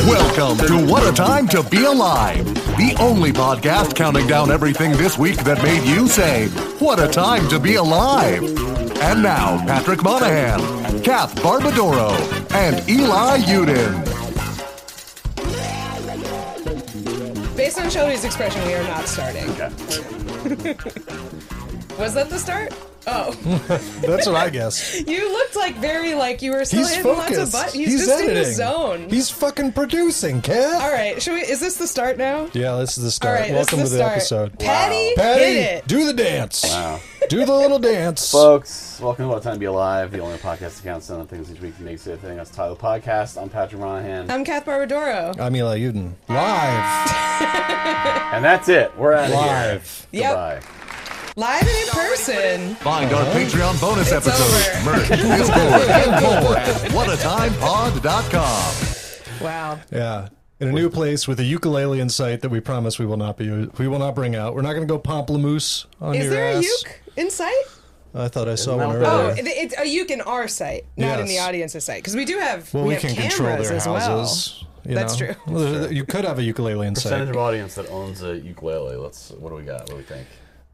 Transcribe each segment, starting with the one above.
Welcome to What a Time to Be Alive, the only podcast counting down everything this week that made you say, what a time to be alive. And now, Patrick Monahan, Kath Barbadoro, and Eli Uden. Based on Shelby's expression, we are not starting. Was that the start? Oh. That's what I guess. You looked like you were still He's hitting focused. lots of buttons. He's just editing. in his zone. He's fucking producing, Kath. All right, is this the start now? Yeah, this is the start. All right, Welcome this is to the the start. episode. Patty, Patty, hit it. do the dance. Wow. Do the little dance. Folks, welcome to What a Time to Be Alive, the only podcast that counts down on things each week that makes it a thing. That's the title of the podcast. I'm Patrick Monahan. I'm Kath Barbadoro. I'm Eli Uden. Live. And that's it. We're out of Live. here. Yep. Goodbye. Live and in person. Find our Patreon bonus It's episodes, over. merch, Discord, and more at whatatimepod.com. Wow. Yeah. In a new place with a ukulele in sight that we promise we will not bring out. We're not going to go pamplemousse on Is your there ass. a uke in sight? I thought I saw Isn't one that what earlier. Oh, it's a uke in our site, not in the Yes. audience's site. Because we do have, Well, we we have can cameras control their as houses. well. You That's know? true. Well, you could have a ukulele in Percentage sight. of audience that owns a ukulele. What do we got? What do we think?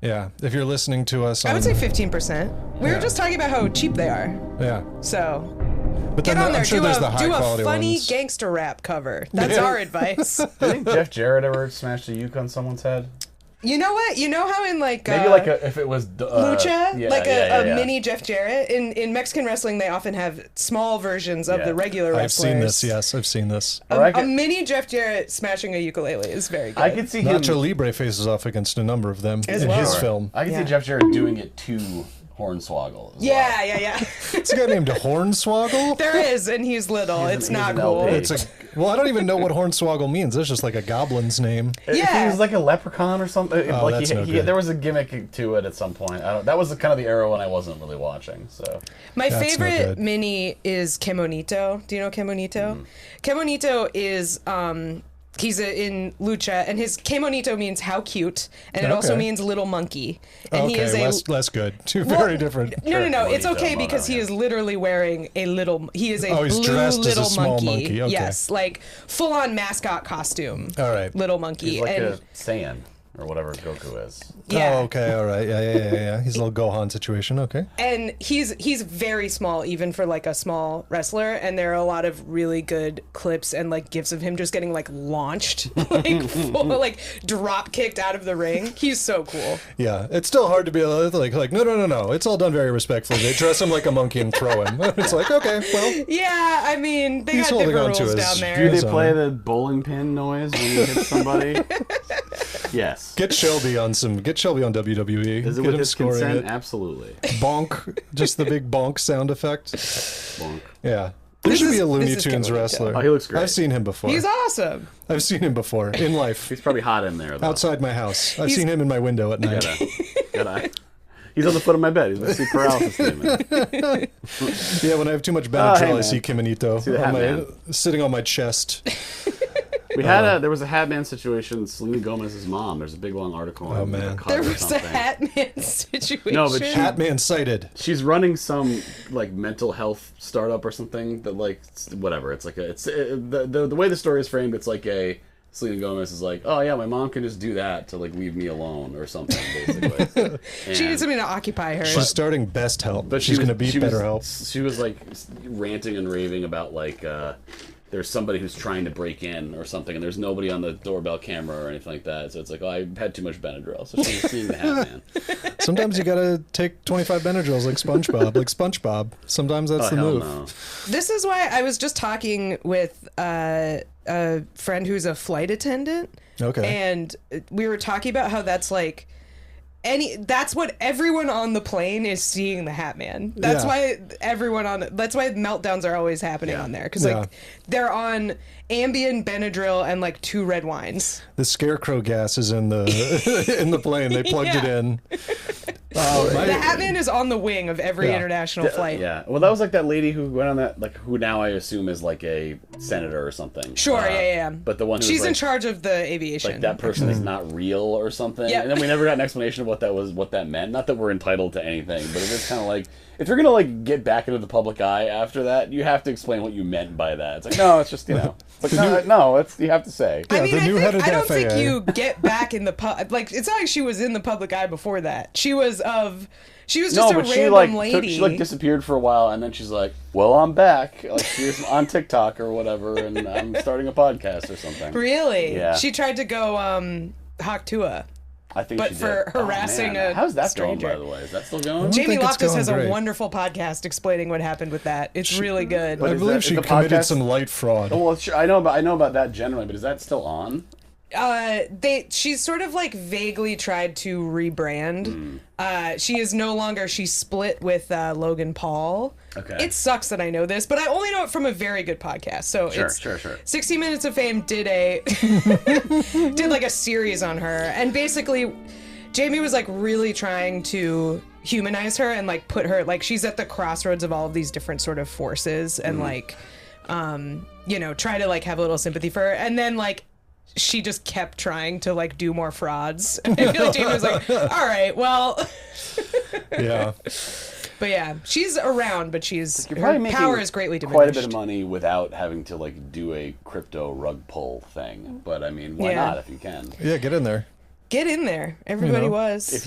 Yeah. If you're listening to us on... I would say 15%. We were Yeah. just talking about how cheap they are. Yeah. So But get then on there, I'm sure do there's a the high quality funny ones. gangster rap cover. That's Yeah. our advice. Do you think Jeff Jarrett ever smashed a uke on someone's head? You know what? You know how in Maybe if it was... Lucha, yeah. mini Jeff Jarrett. In Mexican wrestling, they often have small versions of Yeah. the regular I've wrestlers. seen this, yes. I've seen this. Or I A could- mini Jeff Jarrett smashing a ukulele is very good. I could see him... Nacho Libre faces off against a number of them As in well. his Right. film. I could Yeah. see Jeff Jarrett doing it to Hornswoggle. as yeah. It's a guy named Hornswoggle. There is, and he's little. It's he's not an cool. LP. I don't even know what Hornswoggle means. It's just like a goblin's name. If Yeah. he was like a leprechaun or something, Oh, like that's no good. there was a gimmick to it at some point. That was kind of the era when I wasn't really watching. So My That's no favorite good. mini is Kemonito. Do you know Kemonito? Kemonito is he's in Lucha, and his Kemonito means how cute, and it also Okay. means little monkey. And Okay, he is less good. Two Well, very different. No. It's Kemonito, okay because he yeah. is literally wearing a little. He is a Oh, he's blue dressed as a little small monkey, okay. Yes, like full on mascot costume. All right. Little monkey. he's like and a Saiyan or whatever Goku is. yeah. Oh, okay, all right. Yeah. He's a little Gohan situation. Okay. And he's very small, even for like a small wrestler. And there are a lot of really good clips and like gifs of him just getting like launched, like full, like drop kicked out of the ring. He's so cool. Yeah, it's still hard to be like no. It's all done very respectfully. They dress him like a monkey and throw him. It's like, okay, well, Yeah, I mean they He's got holding different on to rules his- down Do there. His they play own. the bowling pin noise when you hit somebody? Yes. get Shelby on WWE. Is it get with him his scoring consent? it. Absolutely. Bonk, just the big bonk sound effect. Bonk. Yeah. There This should is- be a Looney this is Tunes Kemonito. wrestler. Oh, he looks great. I've seen him before. He's awesome. I've seen him before in life. He's probably hot in there, though. Outside my house. I've seen him in my window at night. Gotta. He's on the foot of my bed. He's my sleep paralysis demon. Yeah, when I have too much Benadryl, hey, I man. see Kemonito the Hat Man. sitting on my chest. There was a Hat Man situation. Selena Gomez's mom. There's a big long article. Oh, on man. Cut There or was a something. Hat Man situation. No, but Hat Man sighted. She's running some like mental health startup or something that like whatever. It's like the way the story is framed. It's like a Selena Gomez is like, oh yeah, my mom can just do that to like leave me alone or something basically. she needs And- something to occupy her. She's starting Best Help, But she's going to beat Better Help. She was like ranting and raving about like there's somebody who's trying to break in or something, and there's nobody on the doorbell camera or anything like that. So it's like, oh, I had too much Benadryl. So she's seeing the Hat Man. Sometimes you got to take 25 Benadryls like SpongeBob. Sometimes that's the hell move. no. This is why I was just talking with a friend who's a flight attendant. Okay. And we were talking about how that's like that's what everyone on the plane is seeing, the Hat Man. That's Yeah. why that's why meltdowns are always happening on there, because Yeah. like they're on Ambien, Benadryl, and like 2 red wines. The scarecrow gas is in the in the plane. They plugged it Yeah. in. The Hat Man is on the wing of every Yeah. international flight. Yeah. Well, that was like that lady who went on that, like, who now I assume is like a senator or something. Sure, yeah. But the one who She's was, in like, charge of the aviation. like that person is not real or something. Yeah. And then we never got an explanation of what that meant. Not that we're entitled to anything, but it was kind of like if you're gonna like get back into the public eye after that, you have to explain what you meant by that. It's like, no, it's just It's like, no, it's you have to say. I Yeah, mean, the new head of I don't the think FAA. you get back in the like. It's not like she was in the public eye before that. She was just No, a but random lady. she like disappeared for a while, and then she's like, "Well, I'm back. Like she's on TikTok or whatever, and I'm starting a podcast or something." Really? Yeah. She tried to go Haktua. I think But she for did. harassing a how's that stranger. going, by the way? Is that still going? Jamie think it's Loftus going has great. a wonderful podcast explaining what happened with that. It's really good. But I is believe that- she is the committed podcast- some light fraud. Oh, well, I know about that generally, but is that still on? She's sort of like vaguely tried to rebrand. She is no longer. She split with Logan Paul. Okay. It sucks that I know this, but I only know it from a very good podcast. So Sure, it's sure. 60 Minutes of Fame did like a series on her, and basically Jamie was like really trying to humanize her and like put her like she's at the crossroads of all of these different sort of forces and like try to like have a little sympathy for her, and then like she just kept trying to like do more frauds. And I feel like Jamie was like, all right, well. Yeah. But yeah, she's around, but she's You're her probably making power is greatly diminished. quite a bit of money without having to like do a crypto rug pull thing. But I mean, why Yeah. not if you can? Yeah, get in there. Get in there. Everybody know, was. If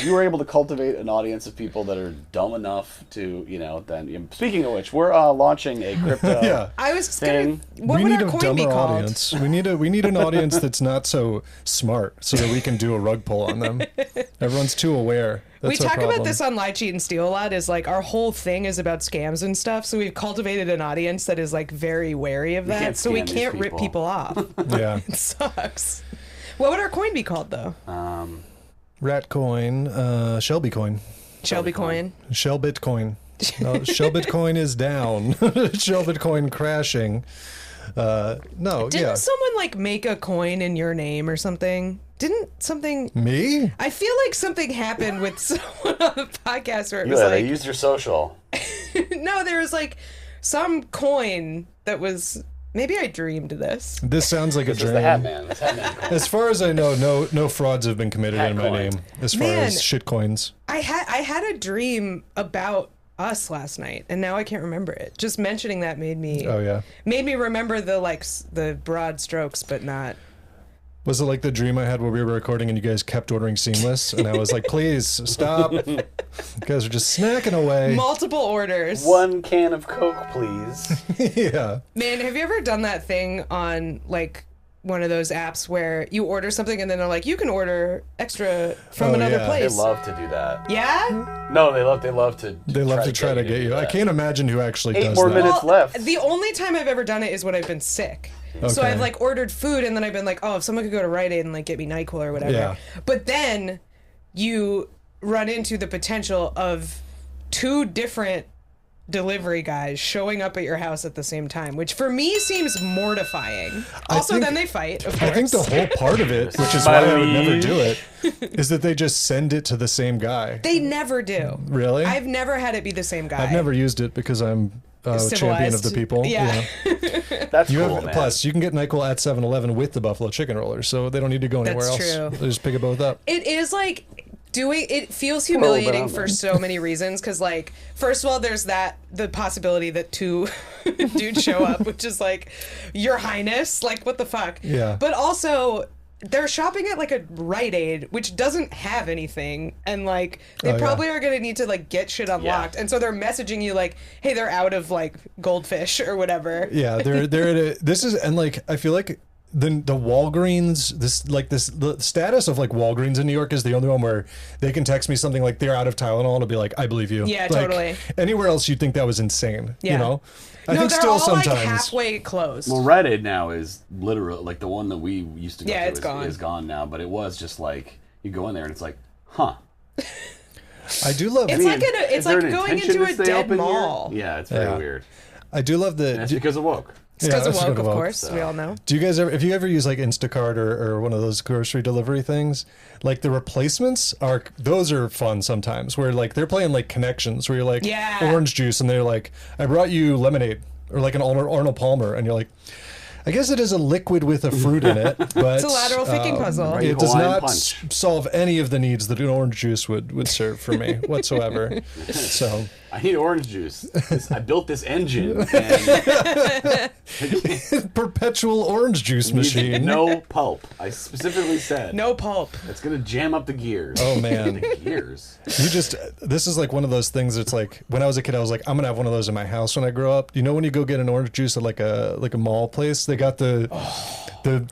you were able to cultivate an audience of people that are dumb enough to, then speaking of which, we're launching a crypto Yeah. I was thing. gonna. What we would need our a coin be dumber called? audience. We need an audience that's not so smart, so that we can do a rug pull on them. Everyone's too aware. That's We our talk problem. about this on Lie, Cheat, and Steal a lot. Is like our whole thing is about scams and stuff. So we've cultivated an audience that is like very wary of that. can't So we scam these can't rip people. people off. Yeah. It sucks. What would our coin be called though? Rat coin, Shelby coin, Shelby coin. Shell Bitcoin. No, Shell Bitcoin is down. Shell Bitcoin crashing. No, Didn't yeah. someone like make a coin in your name or something? Didn't something? Me? I feel like something happened with someone on the podcast where it was Yeah, like, they used your social. no, there was like some coin that was. Maybe I dreamed this. This sounds like a This is dream. the Hat Man. This Hat Man coin. As far as I know, no frauds have been committed Hat in my coin. name. As far Man. as shit coins. I had a dream about us last night, and now I can't remember it. Just mentioning that made me Oh yeah. remember the the broad strokes, but not. Was it like the dream I had where we were recording and you guys kept ordering seamless, and I was like, please stop. You guys are just snacking away. Multiple orders. One can of Coke, please. Yeah. Man, have you ever done that thing on like one of those apps where you order something and then they're like, you can order extra from Oh, another yeah. They place? love to do that. Yeah? No, they love to. They love to try to get you. I that. can't imagine who actually 8 does more that. minutes left. The only time I've ever done it is when I've been sick. So Okay. I've like ordered food and then I've been like, oh, if someone could go to Rite Aid and like get me NyQuil or whatever. Yeah. But then you run into the potential of 2 different delivery guys showing up at your house at the same time, which for me seems mortifying. Also, think- then they fight, of course. I think the whole part of it, which is why I would never do it, is that they just send it to the same guy. They never do. Really? I've never had it be the same guy. I've never used it because I'm a champion of the Civilized. people. Yeah. That's You cool, have, man. plus, you can get NyQuil at 7-Eleven with the buffalo chicken rollers, so they don't need to go anywhere That's else. true. They just pick it both up. It is like it feels humiliating on for there. so many reasons because like first of all there's the possibility that 2 dudes show up, which is like, your highness, like what the fuck. Yeah. But also they're shopping at like a Rite Aid, which doesn't have anything, and like they Oh, probably are gonna need to like get shit unlocked, and so they're messaging you like, hey, they're out of like goldfish or whatever. Yeah, they're at a, this is, and like I feel like the Walgreens, the status of like Walgreens in New York is the only one where they can text me something like they're out of Tylenol and I'll be like, I believe you. Yeah, Like, totally. Anywhere else you'd think that was insane. Yeah. You know? I No, think they're still all sometimes. like halfway closed. Well, Rite Aid now is literally like the one that we used to go Yeah, to it's gone. is gone now. But it was just like you go in there and it's like, huh. I do love It's like Is it's there like an going intention into to a stay dead open here? mall. Yeah, it's very Yeah. weird. I do love the And it's because of woke. It's because that's of woke, because of of woke. course. We all know. Do you guys ever, if you ever use like Instacart or one of those grocery delivery things, like the replacements those are fun sometimes where like they're playing like connections where you're like Yeah. orange juice and they're like, I brought you lemonade or like an Arnold Palmer and you're like, I guess it is a liquid with a fruit in it, but It's a lateral thinking puzzle. Right. it does Hawaiian not punch. solve any of the needs that an orange juice would serve for me whatsoever. So I need orange juice. I built this engine. And perpetual orange juice machine. no pulp. I specifically said. No pulp. It's going to jam up the gears. Oh man. The gears. This is like one of those things that's like when I was a kid I was like I'm gonna have one of those in my house when I grow up. You know when you go get an orange juice at like a mall place, they got the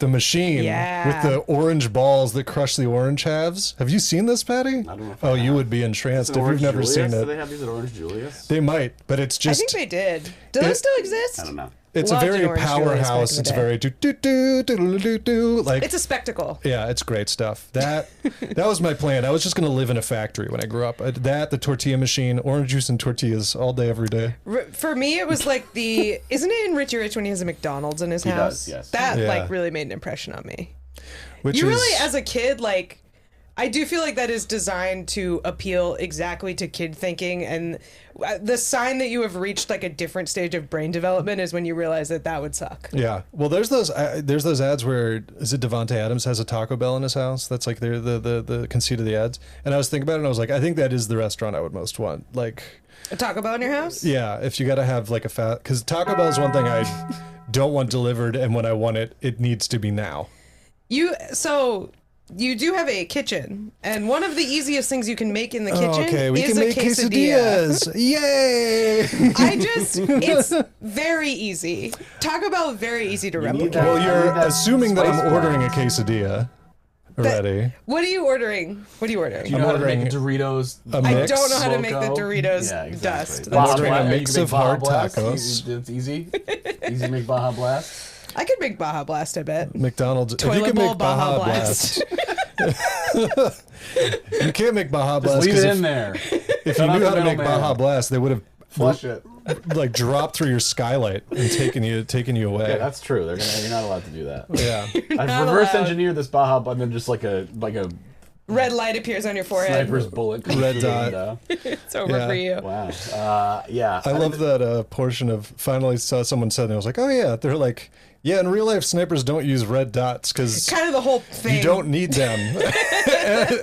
machine Yeah. with the orange balls that crush the orange halves. Have you seen this, Patty? I don't know if Oh, I you have. would be entranced if Orange you've never Julius? seen Do it. they have these at Orange Julius? They might, but it's I just think they did. Do those still exist? I don't know. it's Loved a an very Orange Julius back in powerhouse. the It's day. very do do do do do do like It's a spectacle. yeah, it's great stuff. That was my plan. I was just gonna live in a factory when I grew up. That the tortilla machine, orange juice and tortillas all day every day. For me, it was like isn't it in Richie Rich when he has a McDonald's in his house? does, yes. That Yeah. like really made an impression on me. Which You is really, as a kid, like, I do feel like that is designed to appeal exactly to kid thinking, and the sign that you have reached like a different stage of brain development is when you realize that would suck. yeah. Well, there's those ads where is it Devonte Adams has a Taco Bell in his house? That's like the conceit of the ads. And I was thinking about it and I was like, I think that is the restaurant I would most want. Like, A Taco Bell in your house? yeah, if you got to have like a fat, because Taco Bell is one thing I don't want delivered, and when I want it, it needs to be now. You do have a kitchen, and one of the easiest things you can make in the kitchen Oh, okay, we is can a make quesadilla. quesadillas. Yay! It's very easy. Taco Bell, very easy to need replicate. that. Well, you're that assuming that spice I'm ordering a blend. quesadilla already. What are you ordering? What are you ordering? Do you know how to make ordering Doritos? a I mix. don't know how to make the Loco? Doritos Yeah, exactly. dust. Baja That's true. Blast. You mix can make of Baja hard Blast. tacos. It's easy. Easy to make Baja Blast. I could make Baja Blast, I bet. McDonald's. If you Toilet can bowl make Baja Baja Blast, you can't make Baja Blast. Leave 'cause it if, in there. if Cut you out knew the how to make middleman. Baja Blast, they would have Flush it. like dropped through your skylight and taken you away. Yeah, that's true. You're not allowed to do that. Yeah. I've not reverse allowed. engineered this Baja, but then just like a Red light appears on your forehead. sniper's bullet. comes Red through the dot. window. It's over Yeah. for you. Wow. Yeah. I love that portion of finally saw someone said, and I was like, oh yeah, they're like, yeah, in real life snipers don't use red dots because Kind of the whole thing. you don't need them,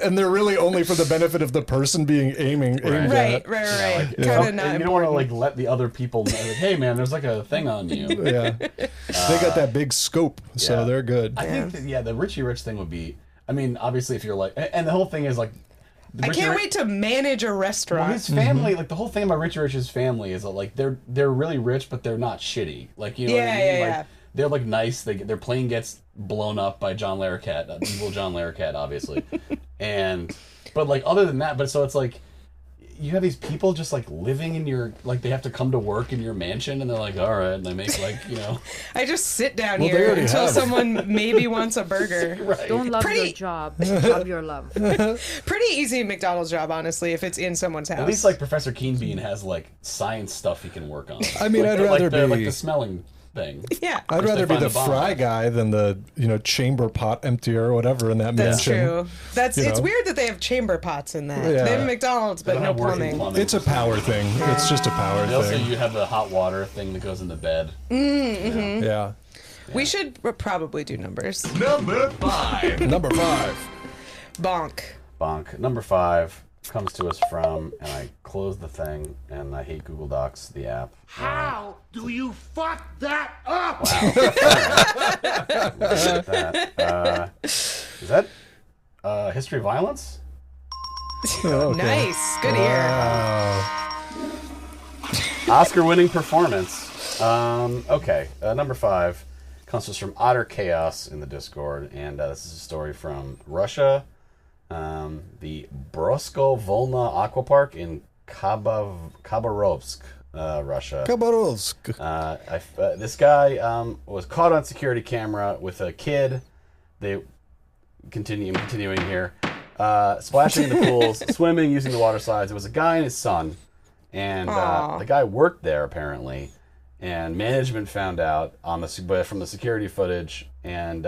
and they're really only for the benefit of the person being aimed Right. at. Kind Yeah. of And not you don't want to important. like let the other people know. Like, hey man, there's like a thing on you. Yeah, they got that big scope, so yeah. they're good. I think that, the Richie Rich thing would be. I mean, obviously, if you're like, and the whole thing is like. I can't wait to manage a Well, restaurant. his family, like the whole thing about Richie Rich's family is that like they're really rich, but they're not shitty. Like you know what I Yeah, mean? yeah, Like yeah. they're like nice. Their plane gets blown up by John Larroquette, evil John Larroquette, obviously. But like other than that, but so it's like you have these people just like living in your like they have to come to work in your mansion, and they're like, all right, and they make like I just sit down Well, they here already until have. someone maybe wants a burger. right. Don't love Pretty- your job. Love your love. Pretty easy McDonald's job, honestly, if it's in someone's house. At least like Professor Keenbean has like science stuff he can work on. I mean, I'd rather like be- the smelling thing. yeah, I'd rather be find the the bomb. fry guy than the chamber pot emptier or whatever in that that's mansion. true. It's know. weird that they have chamber pots in that. Yeah. They have McDonald's, but They no don't have working plumbing. It's a power thing. It's just a power They also thing. you have the hot water thing that goes in the bed. Yeah. We should probably do numbers. Number 5. Number 5. Bonk. Bonk. Number 5 comes to us from, and I close the thing, and I hate Google Docs, the app. How do you fuck that up? Is that History of Violence? Nice. Good ear. Oscar-winning performance. Okay, number 5 comes to us from Otter Chaos in the Discord, and this is a story from Russia. The Brosko Volna Aqua Park in Khabarovsk, Russia. Khabarovsk. This guy was caught on security camera with a kid. I'm continuing here. Splashing in the pools, swimming, using the water slides. It was a guy and his son, and the guy worked there apparently. And management found out from the security footage, and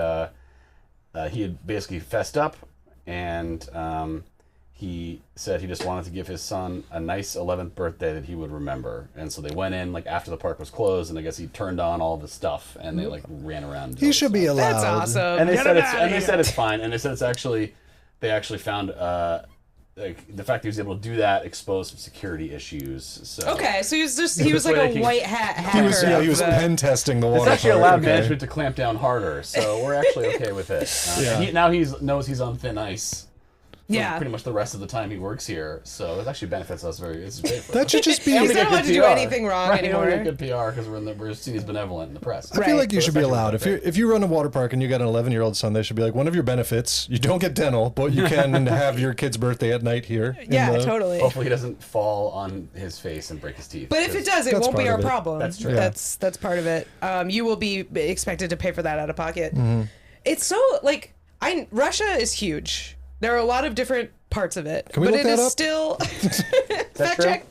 he had basically fessed up, and he said he just wanted to give his son a nice 11th birthday that he would remember. And so they went in like after the park was closed, and I guess he turned on all the stuff, and they like ran around. And He should be allowed. That's awesome. And they said it's fine. And they said they actually found like the fact that he was able to do that exposed some security issues. So Okay, so he was like a white hat hacker. He was pen testing the water it's actually park. allowed Okay. management to clamp down harder. So we're actually okay with it. Now he knows he's on thin ice. Yeah. Pretty much the rest of the time he works here, so it actually benefits us very. It's great for That us. should just be. He's we not get allowed good to do PR. anything wrong Right, anymore. We don't get good PR because we're seen as benevolent in the press. I feel like you Right. should be That's allowed. actually If you run a water park and you got an 11-year-old son, they should be like, one of your benefits, you don't get dental, but you can have your kid's birthday at night here. in Yeah, the- totally. Hopefully he doesn't fall on his face and break his teeth. But if it does, it That's won't be part our of it. problem. That's true. Yeah. That's part of it. You will be expected to pay for that out of pocket. Mm-hmm. It's so like Russia is huge. There are a lot of different parts of it, Can we but look it that is up? still fact true? check.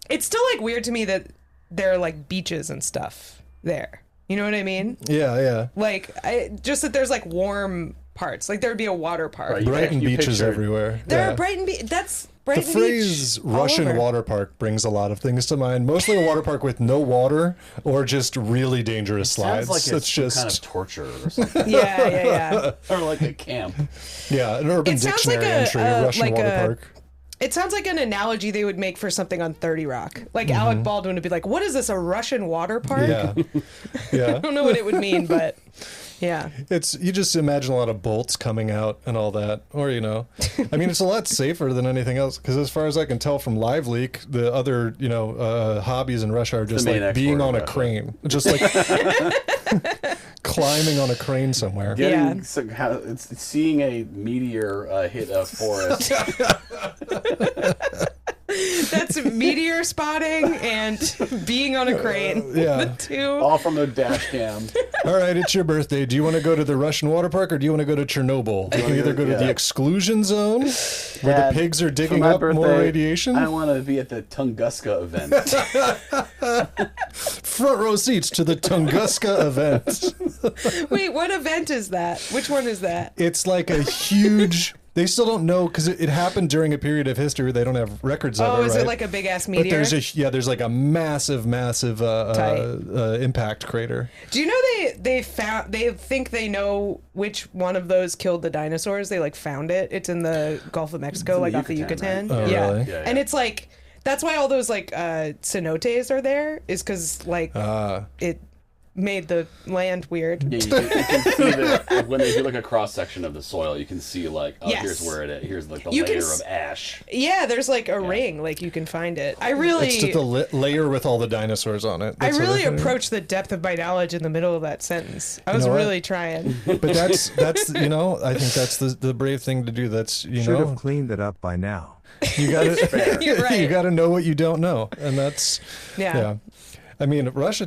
It's still like weird to me that there are like beaches and stuff there. You know what I mean? Yeah. Like just that there's like warm parts. Like there'd be a water park. Right, Brighton You beaches pictured- everywhere. There Yeah. are Brighton Beach. That's The Brighton phrase Beach all Russian over. water park brings a lot of things to mind. Mostly a water park with no water or just really dangerous slides. Sounds like It's it's some just kind of torture or something, Yeah. or like a camp. yeah, an Urban It sounds Dictionary like a, entry, Russian like water a- park. It sounds like an analogy they would make for something on 30 Rock. Like Alec Baldwin would be like, "What is this? A Russian water park?" Mm-hmm. Yeah. I don't know what it would mean, but yeah. It's you just imagine a lot of bolts coming out and all that, or I mean, it's a lot safer than anything else because as far as I can tell from Live Leak, the other hobbies in Russia are just The main like being export on of a Russia. crane, just like climbing on a crane somewhere. Yeah. It's seeing a meteor hit a forest. That's meteor spotting and being on a crane. Yeah. The two. All from the dash cam. All right, it's your birthday. Do you want to go to the Russian water park or do you want to go to Chernobyl? You can either go to the Yeah. exclusion zone where Dad, the pigs are for digging my up more birthday, radiation. I want to be at the Tunguska event. Front row seats to the Tunguska event. Wait, what event is that? Which one is that? It's like a huge. They still don't know because it happened during a period of history where they don't have records of it. Oh, is right? it like a big ass But meteor? there's like a massive impact crater. Do you know they think they know which one of those killed the dinosaurs? They like found it. It's in the Gulf of Mexico, in like the off the Yucatan, Yucatan. right? Oh, yeah. really? Yeah, And yeah. it's like that's why all those like cenotes are there is because like it made the land weird. Yeah, you can see that when they do like a cross section of the soil, you can see like, oh, Yes. here's where it is. Here's like the You can layer s- of ash. Yeah, there's like a ring, like you can find it. I really, It's just the layer with all the dinosaurs on it. I That's what really think. approached the depth of my knowledge in the middle of that sentence. I was know what? really trying. But that's I think that's the brave thing to do. That's Should have cleaned it up by now. you got to You're right. you got to know what you don't know, and that's Yeah. I mean, Russia.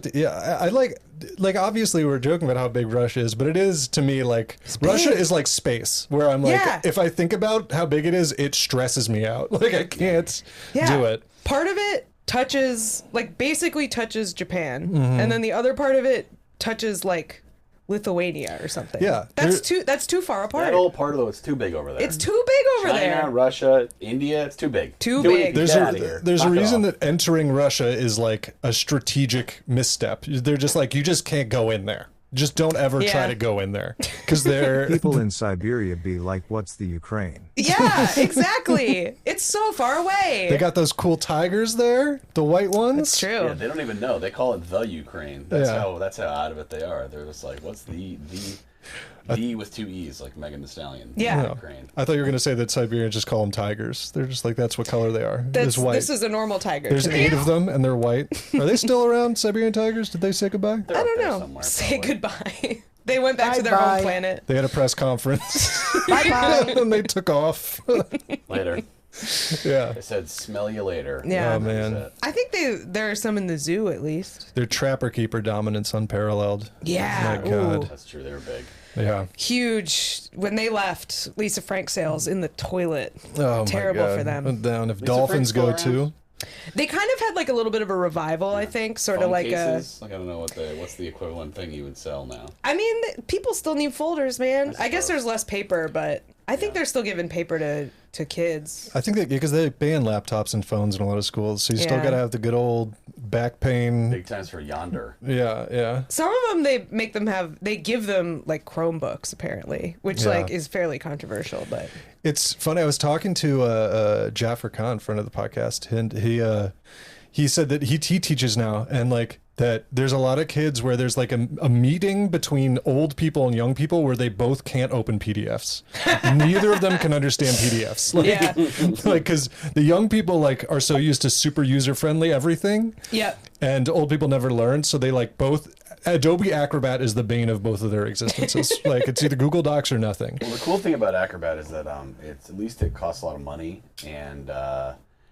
I like obviously we're joking about how big Russia is, but it is to me like Russia is like space, where I'm like, Yeah. if I think about how big it is, it stresses me out. Like I can't do it. Part of it touches, like, basically touches Japan, Mm-hmm. and then the other part of it touches like Lithuania or something. Yeah, that's there- too far apart. That whole part of it's too big over there. It's too big over China, there. Russia, India. It's too big. Too Do it, big. There's get out of here. there's a Knock it reason off. that entering Russia is like a strategic misstep. They're just like you just can't go in there. Just don't ever try Yeah. to go in there because they're People in Siberia be like, what's the Ukraine? Yeah, exactly. It's so far away. they got those cool tigers there, the white ones. It's true. Yeah, they don't even know. They call it the Ukraine. That's Yeah. how out of it they are. They're just like, what's the with two E's, like Megan Thee Stallion. Yeah. The Ukraine. I thought you were going to say that Siberians just call them tigers. They're just like that's what color they are. It's white. This is a normal tiger. There's to me. 8 of them and they're white. Are they still around, Siberian tigers? Did they say goodbye? They're I up don't there know. somewhere, Say probably. goodbye. They went back to their home planet. They had a press conference. and they took off. Later. Yeah. They said, smell you later. Yeah. Oh, man. That's it. I think there are some in the zoo at least. Their trapper keeper dominance unparalleled. Yeah. My God. Ooh. That's true. They were big. Yeah. Huge. When they left, Lisa Frank sales in the toilet. Oh, Terrible my God. for them. Went down. If Lisa dolphins Frank's go still around? too. They kind of had like a little bit of a revival, I think, sort of Phone like cases? Like, I don't know what's the equivalent thing you would sell now. people still need folders, man. I guess suppose. there's less paper, but I think they're still giving paper to kids. I think that because they ban laptops and phones in a lot of schools, so you still Yeah. got to have the good old back pain. Big times for yonder. Yeah. Some of them they give them like Chromebooks apparently, which Yeah. like is fairly controversial, but It's funny. I was talking to Jaffer Khan, friend of the podcast, and he said that he teaches now, and like that there's a lot of kids where there's like a meeting between old people and young people where they both can't open PDFs. Neither of them can understand PDFs. Like, Yeah. like because the young people like are so used to super user friendly everything. yeah. And old people never learn, so they like both. Adobe Acrobat is the bane of both of their existences. Like it's either Google Docs or nothing. Well, the cool thing about Acrobat is that it's at least it costs a lot of money, and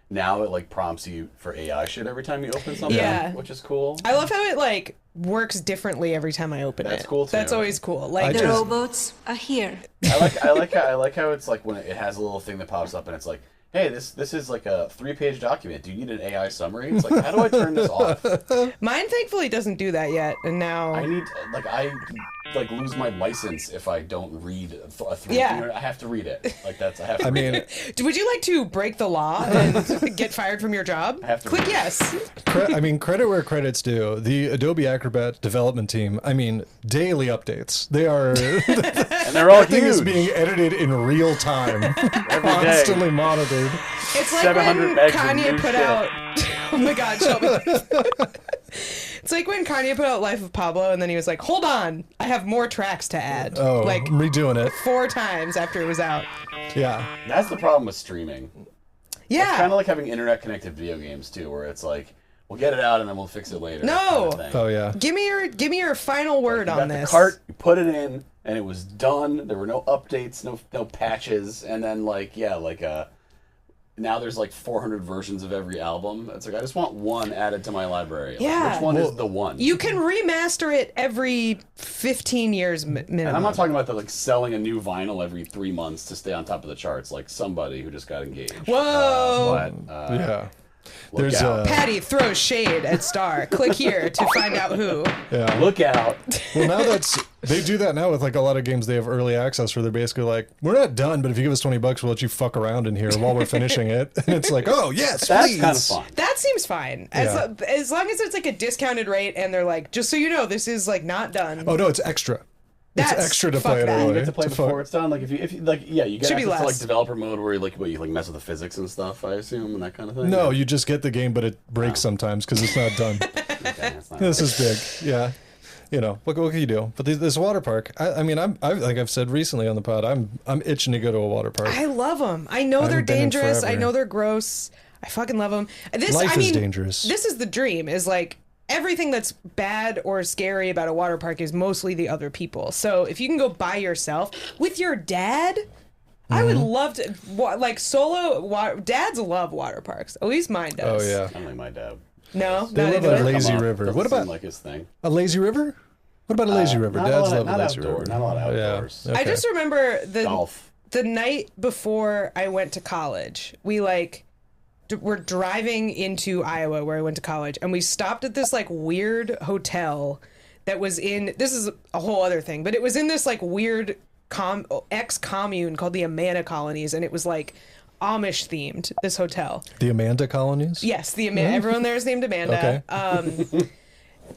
now it like prompts you for AI shit every time you open something, Yeah. which is cool. I love how it like works differently every time I open it. That's cool, too. That's always cool. Like I The just- robots are here. I like how it's like when it has a little thing that pops up and it's like, hey, this is like a 3-page document. Do you need an AI summary? It's like, how do I turn this off? mine thankfully doesn't do that yet, and now I lose my license if I don't read a 3. Yeah. I have to read it. Like I have to. I mean, would you like to break the law and get fired from your job? I have to Click read it. yes. credit where credit's due. The Adobe Acrobat development team, I mean, daily updates. They are, and they're all thing is huge. being edited in real time, Every day. constantly monitored. It's like 700 when megs of Kanye new put shit. out. Oh my God, Shelby. It's like when Kanye put out Life of Pablo, and then he was like, "Hold on, I have more tracks to add." Oh, like I'm redoing it. 4 times after it was out. Yeah. That's the problem with streaming. Yeah. It's kind of like having internet-connected video games too, where it's like, we'll get it out and then we'll fix it later. No. kind of thing. Oh yeah. Give me your final word You on got this. the cart, you put it in, and it was done. There were no updates, no patches, and then now there's like 400 versions of every album. It's like I just want one added to my library. Like, Yeah. which one is the one? You can remaster it every 15 years minimum. And I'm not talking about selling a new vinyl every 3 months to stay on top of the charts, like somebody who just got engaged. Whoa. Yeah. Look There's out. Patty throws shade at Star. Click here to find out who. yeah. Look out. Well, now they do that now with like a lot of games. They have early access where they're basically like, we're not done, but if you give us $20, we'll let you fuck around in here while we're finishing it. And it's like, oh yes, That's please. kind of fun. That seems fine. As long as it's like a discounted rate and they're like, just so you know, this is like not done. Oh no, it's extra. That's- it's extra to fuck play it that. early. You get to play It's fun. before it's done. Like if you you get Should be access to like less. developer mode where you mess with the physics and stuff. I assume and that kind of thing. No, you just get the game, but it breaks sometimes because it's not done. Okay, that's not This is big. Yeah. You know, what can you do? But this water park, I mean, like I've said recently on the pod, I'm itching to go to a water park. I love them. I know they're haven't been in dangerous. I forever. know they're gross. I fucking love them. Life is dangerous. This is the dream. Is like everything that's bad or scary about a water park is mostly the other people. So if you can go by yourself with your dad, I would love to like solo. Dads love water parks. At least mine Oh does. yeah. Only my dad. No, They not love into a it. lazy Come on, river. doesn't What seem about like his thing? a lazy river? What about a lazy river? Not Dads a lot, love not a lazy outdoor, river. not a lot of outdoors. Yeah. I Okay. just remember Golf. the night before I went to college, we like were driving into Iowa where I went to college, and we stopped at this like weird hotel that was in, this is a whole other thing, but it was in this like weird ex-commune called the Amana Colonies, and it was like Amish themed, this hotel. The Amanda colonies? Yes, the everyone there is named Amanda. Okay.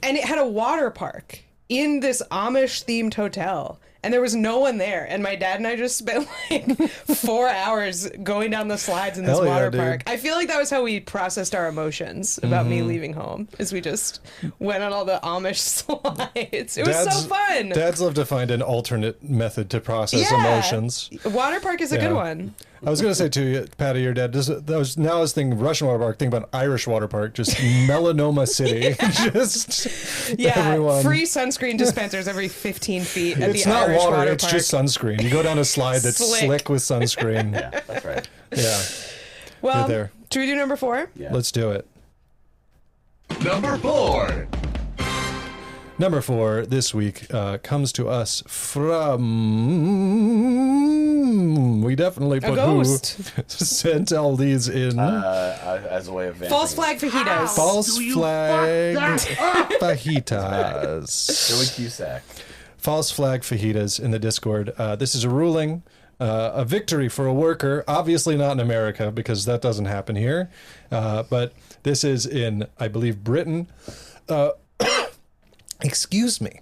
And it had a water park in this Amish themed hotel. And there was no one there. And my dad and I just spent like 4 hours going down the slides in this Hell yeah, water dude. park. I feel like that was how we processed our emotions about me leaving home, is we just went on all the Amish slides. It was so fun. Dads love to find an alternate method to process Yeah. emotions. Water park is a good Yeah. one. I was going to say to you, Patty, your dad, now I was thinking Russian water park, thinking about Irish water park, just melanoma city. Just Yeah, everyone. free sunscreen dispensers every 15 feet at It's the not Irish water, it's park. just sunscreen. You go down a slide that's Slick. slick with sunscreen. Yeah, that's right. Yeah, Well, you're there. should we do number 4? Yeah. Let's do it. Number 4. Number 4 this week comes to us from. We definitely put ghost. who sent all these in. As a way of vamping. False flag fajitas. False Do you flag fuck that up? fajitas. Joey Cusack. False flag fajitas in the Discord. This is a ruling a victory for a worker. Obviously not in America because that doesn't happen here. But this is in, I believe, Britain. Excuse me.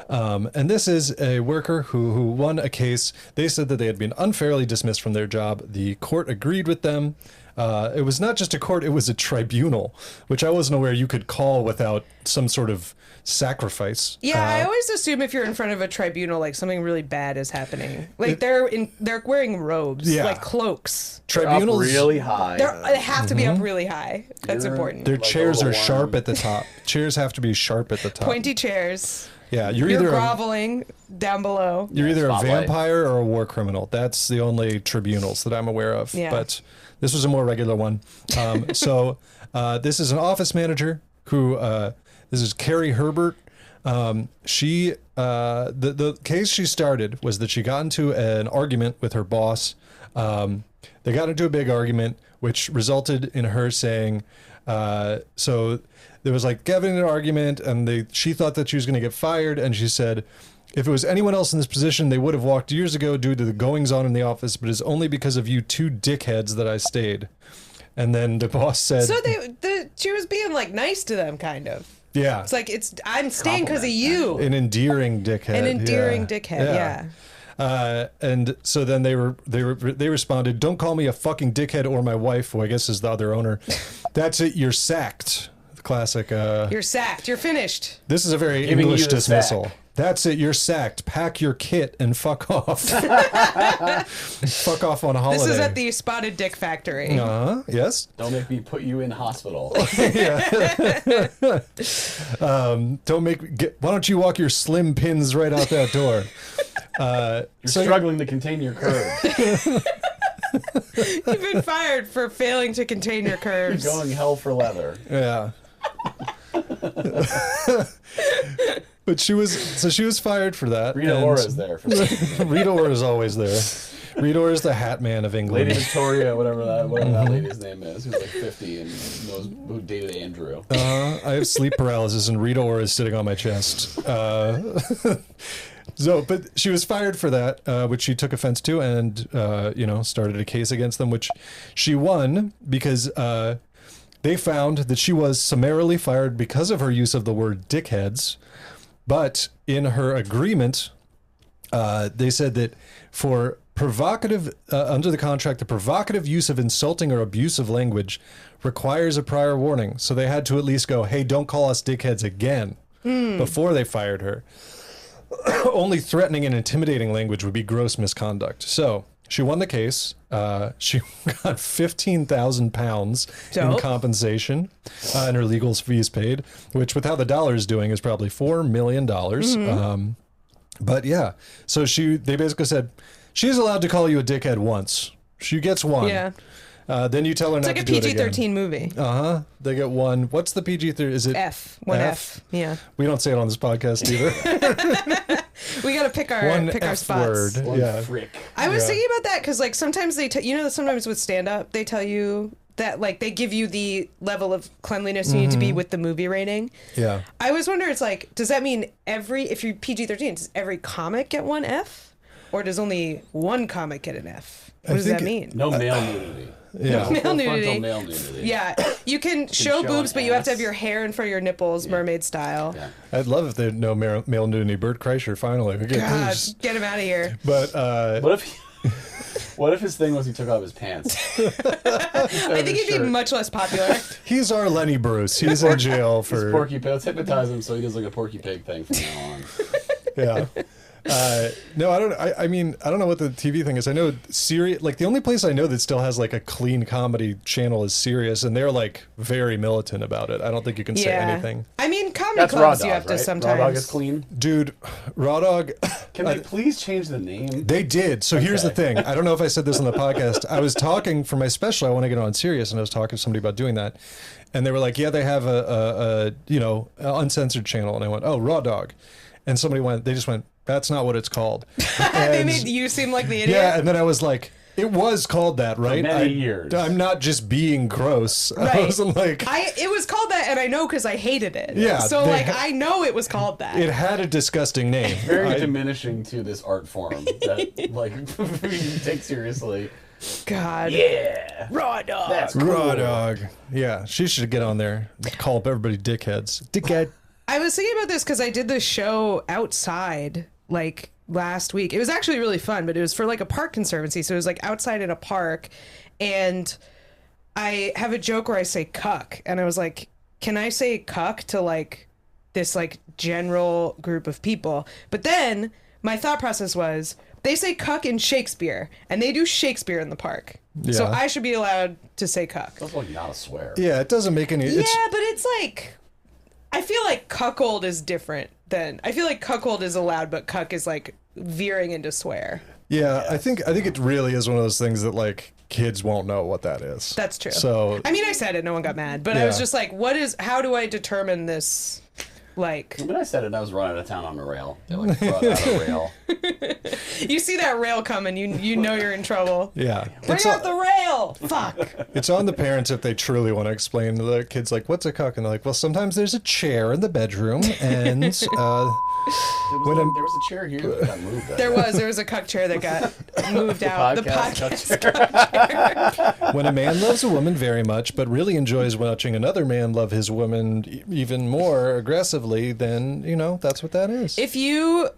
And this is a worker who won a case. They said that they had been unfairly dismissed from their job. The court agreed with them. It was not just a court, it was a tribunal, which I wasn't aware you could call without some sort of sacrifice. Yeah, I always assume if you're in front of a tribunal, like something really bad is happening. Like they're wearing robes, like cloaks. Tribunals Up really high. They have to be up really high. That's important. Their Like chairs a are little sharp worm. at the top. Chairs have to be sharp at the top. Pointy chairs. Yeah, You're either groveling down below. you're either a Spotlight. vampire or a war criminal. That's the only tribunals that I'm aware of. Yeah. But this was a more regular one. So this is an office manager who this is Carrie Herbert. She the case she started was that she got into an argument with her boss. They got into a big argument, which resulted in her saying, so there was like getting an argument, and she thought that she was going to get fired, and she said, if it was anyone else in this position, they would have walked years ago due to the goings on in the office, but it's only because of you two dickheads that I stayed. And then the boss said, So she was being like nice to them, kind of. yeah, It's like I'm staying because of you. an endearing dickhead. An endearing yeah. dickhead. Yeah. And so then they responded, don't call me a fucking dickhead or my wife, who I guess is the other owner. That's it. You're sacked. The classic. You're sacked. You're finished. This is a very Giving English you the dismissal. sack. That's it. You're sacked. Pack your kit and fuck off. Fuck off on holiday. This is at the Spotted Dick Factory. Yes. Don't make me put you in hospital. Why don't you walk your slim pins right out that door? You're struggling to contain your curves. You've been fired for failing to contain your curves. You're going hell for leather. Yeah. But she was fired for that. Rita and Ora's there. For some reason. Rita Ora is always there. Rita Ora is the Hat Man of England. Lady Victoria, whatever that lady's name is, who's like 50 and knows who dated Andrew. I have sleep paralysis, and Rita Ora is sitting on my chest. But she was fired for that, which she took offense to, and started a case against them, which she won because they found that she was summarily fired because of her use of the word dickheads. But in her agreement, they said that for provocative, under the contract, the provocative use of insulting or abusive language requires a prior warning. So they had to at least go, hey, don't call us dickheads again before they fired her. Only threatening and intimidating language would be gross misconduct. So she won the case. She got £15,000 in Dope. compensation, and her legal fees paid, which with how the dollar is doing is probably $4 million. But yeah, so they basically said she's allowed to call you a dickhead once. She gets one. Yeah. Then you tell her It's not like a to do it again. PG-13 movie. They get one. What's the PG-13? Is it F. One F. Yeah. We don't say it on this podcast either. We got to pick our One pick our F spots. word. One Yeah. frick. I was Yeah. thinking about that because like sometimes sometimes with stand-up they tell you that like they give you the level of cleanliness you need to be with the movie rating. Yeah. I always wonder, it's like, does that mean if you're PG-13, does every comic get one F? Or does only one comic get an F? What does that mean? No male nudity. Yeah. No Male full nudity. frontal male nudity. Yeah, you can show show boobs, an but you have to ass. have your hair in front of your nipples, mermaid style. Yeah. I'd love if there'd no male nudity. Bert Kreischer, finally. We get God, this. get him out of here. But What if his thing was he took off his pants? I think he'd be much less popular. he's our Lenny Bruce. He's in jail for Porky Pig. Let's hypnotize him so he does like a Porky Pig thing from now on. yeah. No, I don't. I mean, I don't know what the TV thing is. I know Sirius. Like the only place I know that still has like a clean comedy channel is Sirius, and they're like very militant about it. I don't think you can say anything. I mean, comedy That's Raw clubs Dog, you have to right? sometimes. Raw Dog is clean. Dude, Raw Dog. Can they please change the name? They did. So here's the Okay. thing. I don't know if I said this on the podcast. I was talking for my special. I want to get on Sirius, and I was talking to somebody about doing that, and they were like, "Yeah, they have a uncensored channel," and I went, "Oh, Raw Dog," and somebody went. They just went, "That's not what it's called." They And- made you seem like the idiot. yeah, and then I was like, It was called that, right? many years. I'm not just being gross. I Right. wasn't like... It was called that, and I know because I hated it. Yeah, So, they like, I know it was called that. It had a disgusting name. Very diminishing to this art form that, like, we take seriously. God. Yeah. Raw dog. That's Raw dog. Yeah, she should get on there. Call up everybody dickheads. Dickhead. I was thinking about this because I did this show outside, like, last week. It was actually really fun, but it was for, like, a park conservancy. So it was, like, outside in a park. And I have a joke where I say cuck. And I was like, can I say cuck to, like, this, like, general group of people? But then my thought process was, they say cuck in Shakespeare, and they do Shakespeare in the park. So Yeah. I should be allowed to say cuck. That's like not a swear. Yeah, it doesn't make any... Yeah, but it's like, I feel like cuckold is different than, I feel like cuckold is allowed, but cuck is like veering into swear. Yeah, I think it really is one of those things that, like, kids won't know what that is. That's true. So... I mean, I said it, no one got mad, but I was Yeah. just like, how do I determine this, like... When I said it, I was running out of town on a rail. They like brought out a rail. You see that rail coming, you know you're in trouble. Yeah. Bring out the rail! Fuck! It's on the parents if they truly want to explain to the kids, like, what's a cuck? And they're like, well, sometimes there's a chair in the bedroom, and There was a chair here that got moved. There was a cuck chair that got moved out. The podcast chair. when a man loves a woman very much, but really enjoys watching another man love his woman even more aggressively, then, that's what that is. If you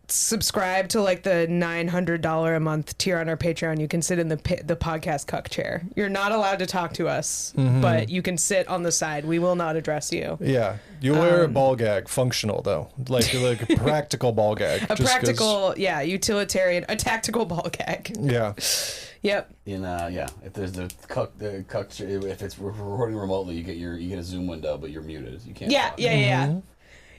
subscribe to like the $900 a month tier on our Patreon, you can sit in the podcast cuck chair. You're not allowed to talk to us, but you can sit on the side. We will not address you. Yeah. You wear a ball gag, functional though, like a practical ball gag. A practical, utilitarian, a tactical ball gag. Yeah. Yep. If there's the cuck, if it's recording remotely, you get a Zoom window, but you're muted. You can't. Yeah. talk.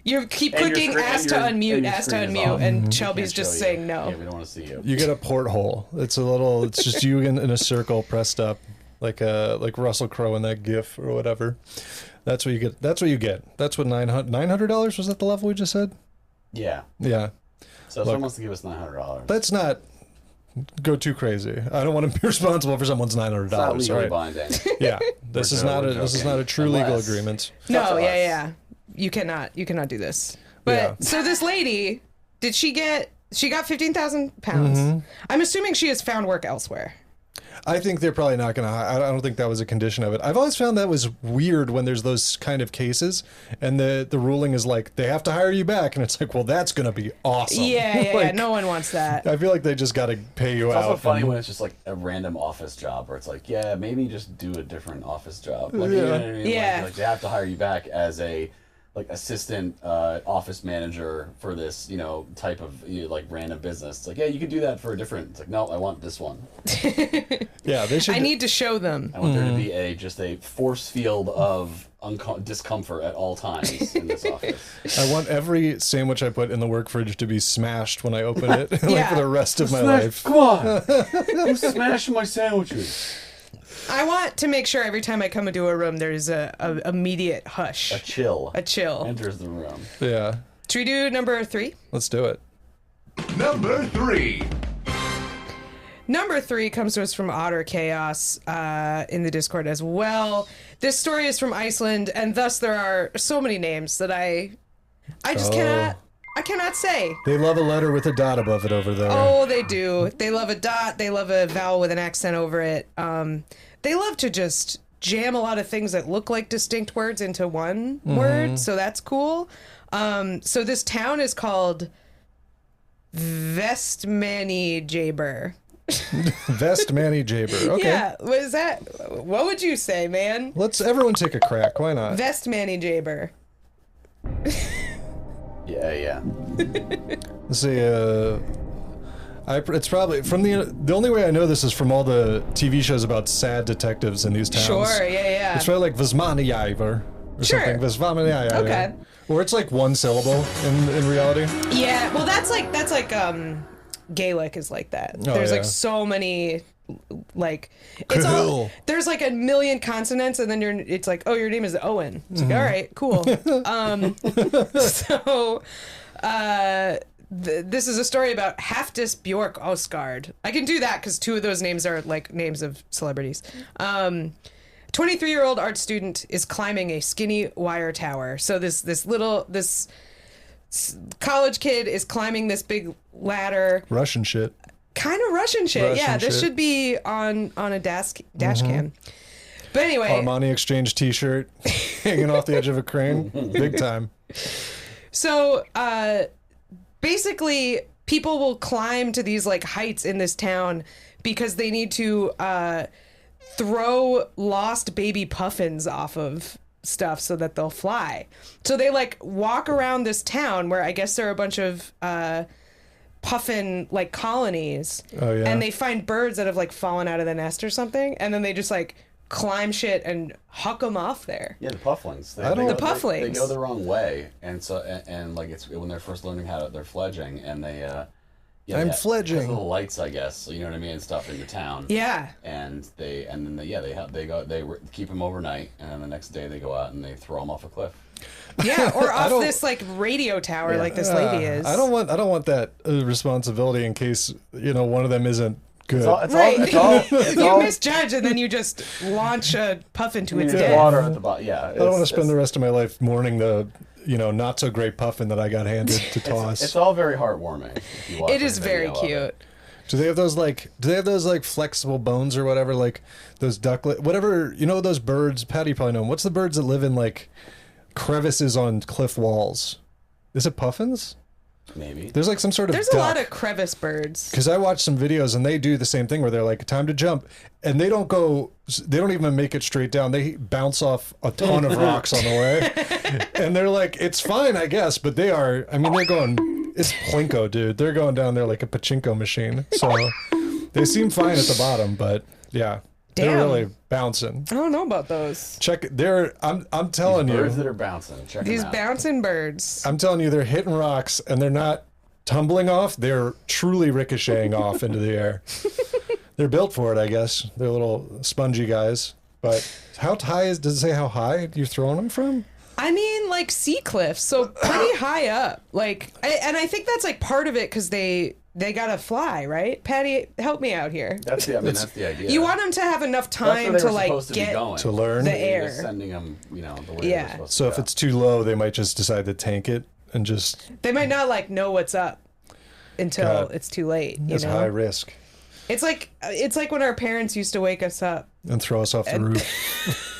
You keep And your clicking screen- ask and to your- unmute, and your ask to screen is unmute, off. and Shelby's Can't just show saying you. no. Yeah, we don't want to see you. You get a porthole. It's just you in a circle pressed up, like Russell Crowe in that GIF or whatever. That's what you get. That's what you get. That's what $900 was at the level we just said. Yeah. Yeah. So if someone wants to give us $900, Let's not go too crazy. I don't want to be responsible for someone's $900. it's not legally Right? binding. Yeah. This is not a true legal Unless- agreement. No, That's us. yeah. You cannot do this. But Yeah. so this lady, she got 15,000 pounds. I'm assuming she has found work elsewhere. I think they're probably not going to. I don't think that was a condition of it. I've always found that was weird when there's those kind of cases, and the ruling is like they have to hire you back, and it's like, well, that's going to be awesome. Yeah. Like, No one wants that. I feel like they just got to pay you It's out. also funny and- when it's just like a random office job where it's like, yeah, maybe just do a different office job. Like, you know what I mean? Yeah. Like they have to hire you back as a assistant office manager for this, type of like random business. It's like, yeah, you could do that for a different. It's like, no, I want this one. Yeah, they should. I need to show them. I want there to be just a force field of discomfort at all times in this office. I want every sandwich I put in the work fridge to be smashed when I open it, like Yeah. for the rest of my life. Come on, who's smashing my sandwiches? I want to make sure every time I come into a room, there's a immediate hush. A chill enters the room. Yeah, Should we do number 3? let's do it. Number 3. Number 3 comes to us from Otter Chaos in the Discord as well. This story is from Iceland, and thus there are so many names that I just cannot say. They love a letter with a dot above it over there. Oh, they do. They love a dot. They love a vowel with an accent over it. They love to just jam a lot of things that look like distinct words into one word, so that's cool. So this town is called Vestmanni Jaber. Vestmanni Jaber. Okay. Yeah, what would you say, man? Let's everyone take a crack. Why not? Vestmanni Jaber. Yeah. Let's see. It's probably from the only way I know this is from all the TV shows about sad detectives in these towns. Sure, yeah. It's probably like Vestmanni Jaber or Sure. something. Vestmanni Jaber. Okay. Or it's like one syllable in reality. Yeah, well, that's like Gaelic is like that. There's yeah. like so many, like it's all, there's like a million consonants, and then it's like, oh, your name is Owen. It's like, all right, cool. So this is a story about Haftis Bjork Osgard. I can do that because 2 of those names are like names of celebrities. 23-year-old art student is climbing a skinny wire tower. So this college kid is climbing this big ladder. Russian shit. Kind of Russian shit. Yeah, this should be on a dash cam. But anyway, Armani Exchange T-shirt hanging off the edge of a crane, big time. So basically, people will climb to these like heights in this town because they need to throw lost baby puffins off of stuff so that they'll fly. So they like walk around this town where I guess there are a bunch of puffin like colonies. Oh yeah. And they find birds that have like fallen out of the nest or something, and then they just like climb shit and huck them off there. Yeah, the pufflings. The pufflings. They go the wrong way, and so and like it's when they're first learning how to, they're fledging, and they I'm fledging. There's little lights, I guess. So you know what I mean, and stuff in the town. Yeah. And they keep them overnight, and then the next day they go out and they throw them off a cliff. Yeah, or off this like radio tower, like this lady is. I don't want that responsibility in case one of them isn't good. You misjudge, and then you just launch a puffin to its death. Water at the bottom. Yeah. I don't want to spend the rest of my life mourning the not so great puffin that I got handed to toss. It's all very heartwarming. If you watch it is very cute. Do they have those flexible bones or whatever, like those ducklet, whatever, those birds, Patty, you probably know them. What's the birds that live in like crevices on cliff walls? Is it puffins? Maybe. There's like some sort of There's duck. a lot of crevice birds. Because I watched some videos and they do the same thing where they're like, time to jump. And they don't even make it straight down. They bounce off a ton of rocks on the way. And they're like, it's fine, I guess. But they're going, it's Plinko, dude. They're going down there like a pachinko machine. So they seem fine at the bottom, but yeah. Damn. They're really bouncing. I don't know about those. I'm telling you. Birds that are bouncing. Check These them out. bouncing birds. I'm telling you, they're hitting rocks and they're not tumbling off. They're truly ricocheting off into the air. They're built for it, I guess. They're little spongy guys. But how high does it say how high you're throwing them from? I mean, like sea cliffs, so pretty high up. Like, I think that's like part of it because they gotta fly, right? Patty, help me out here. That's the idea. You want them to have enough time to like get to learn the air. Just sending them, the way Yeah. they're supposed So to if go. it's too low, they might just decide to tank it and just. They might not like know what's up until God, it's too late. It's high risk. It's like when our parents used to wake us up And throw us off the roof.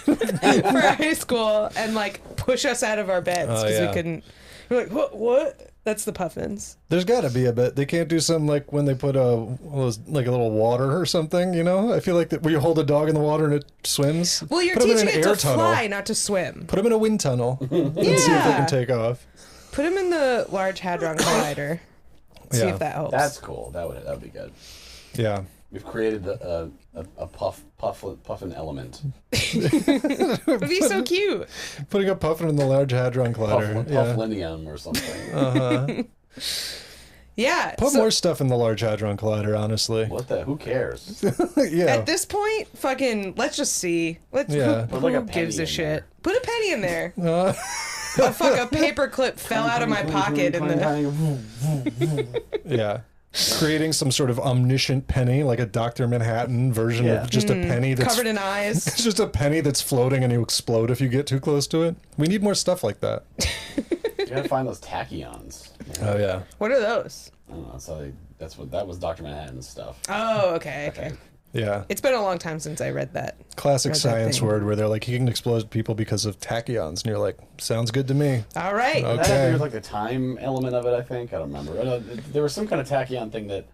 for high school and like push us out of our beds because we couldn't. We're like, what? That's the puffins. There's got to be a bit. They can't do something like when they put like a little water or something, I feel like that where you hold a dog in the water and it swims. Well, you're Put 'em in teaching an it air to tunnel. fly, not to swim. Put them in a wind tunnel and see if they can take off. Put them in the Large Hadron Collider. See Yeah. if that helps. That's cool. That would be good. Yeah. We've created a puffin element. It would be so cute. Putting a puffin in the Large Hadron Collider. Pufflinium or something. Yeah. Put more stuff in the Large Hadron Collider, honestly. Who cares? Yeah. At this point, fucking, let's just see. Yeah. Put like a Who penny gives a in shit? there. Put a penny in there. A paper clip fell out of my pocket in the. Yeah. Creating some sort of omniscient penny, like a Dr. Manhattan version of just a penny that's Covered in eyes. It's just a penny that's floating and you explode if you get too close to it. We need more stuff like that. You gotta find those tachyons. Oh yeah. What are those? I don't know. So that was Dr. Manhattan's stuff. Oh, okay. Yeah. It's been a long time since I read that. Classic Read that science thing. word where they're like, you can explode people because of tachyons. And you're like, sounds good to me. All right. Okay. There was like the time element of it, I think. I don't remember. There was some kind of tachyon thing that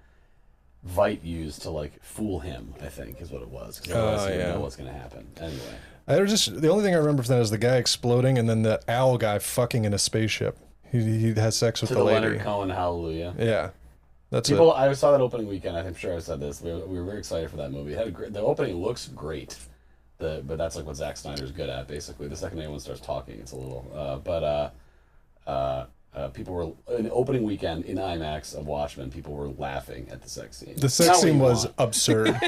Veidt used to like fool him, I think, is what it was. Because otherwise he didn't know what's going to happen. Anyway. The only thing I remember from that is the guy exploding and then the owl guy fucking in a spaceship. He has sex with To the the lady. Leonard Cohen hallelujah. Yeah. That's People, it. I saw that opening weekend. I'm sure I said this. We were very excited for that movie. It had the opening looks great, but that's like what Zack Snyder's good at. Basically, the second anyone starts talking, it's a little. people were an opening weekend in IMAX of Watchmen. People were laughing at the sex scene. The sex scene was absurd.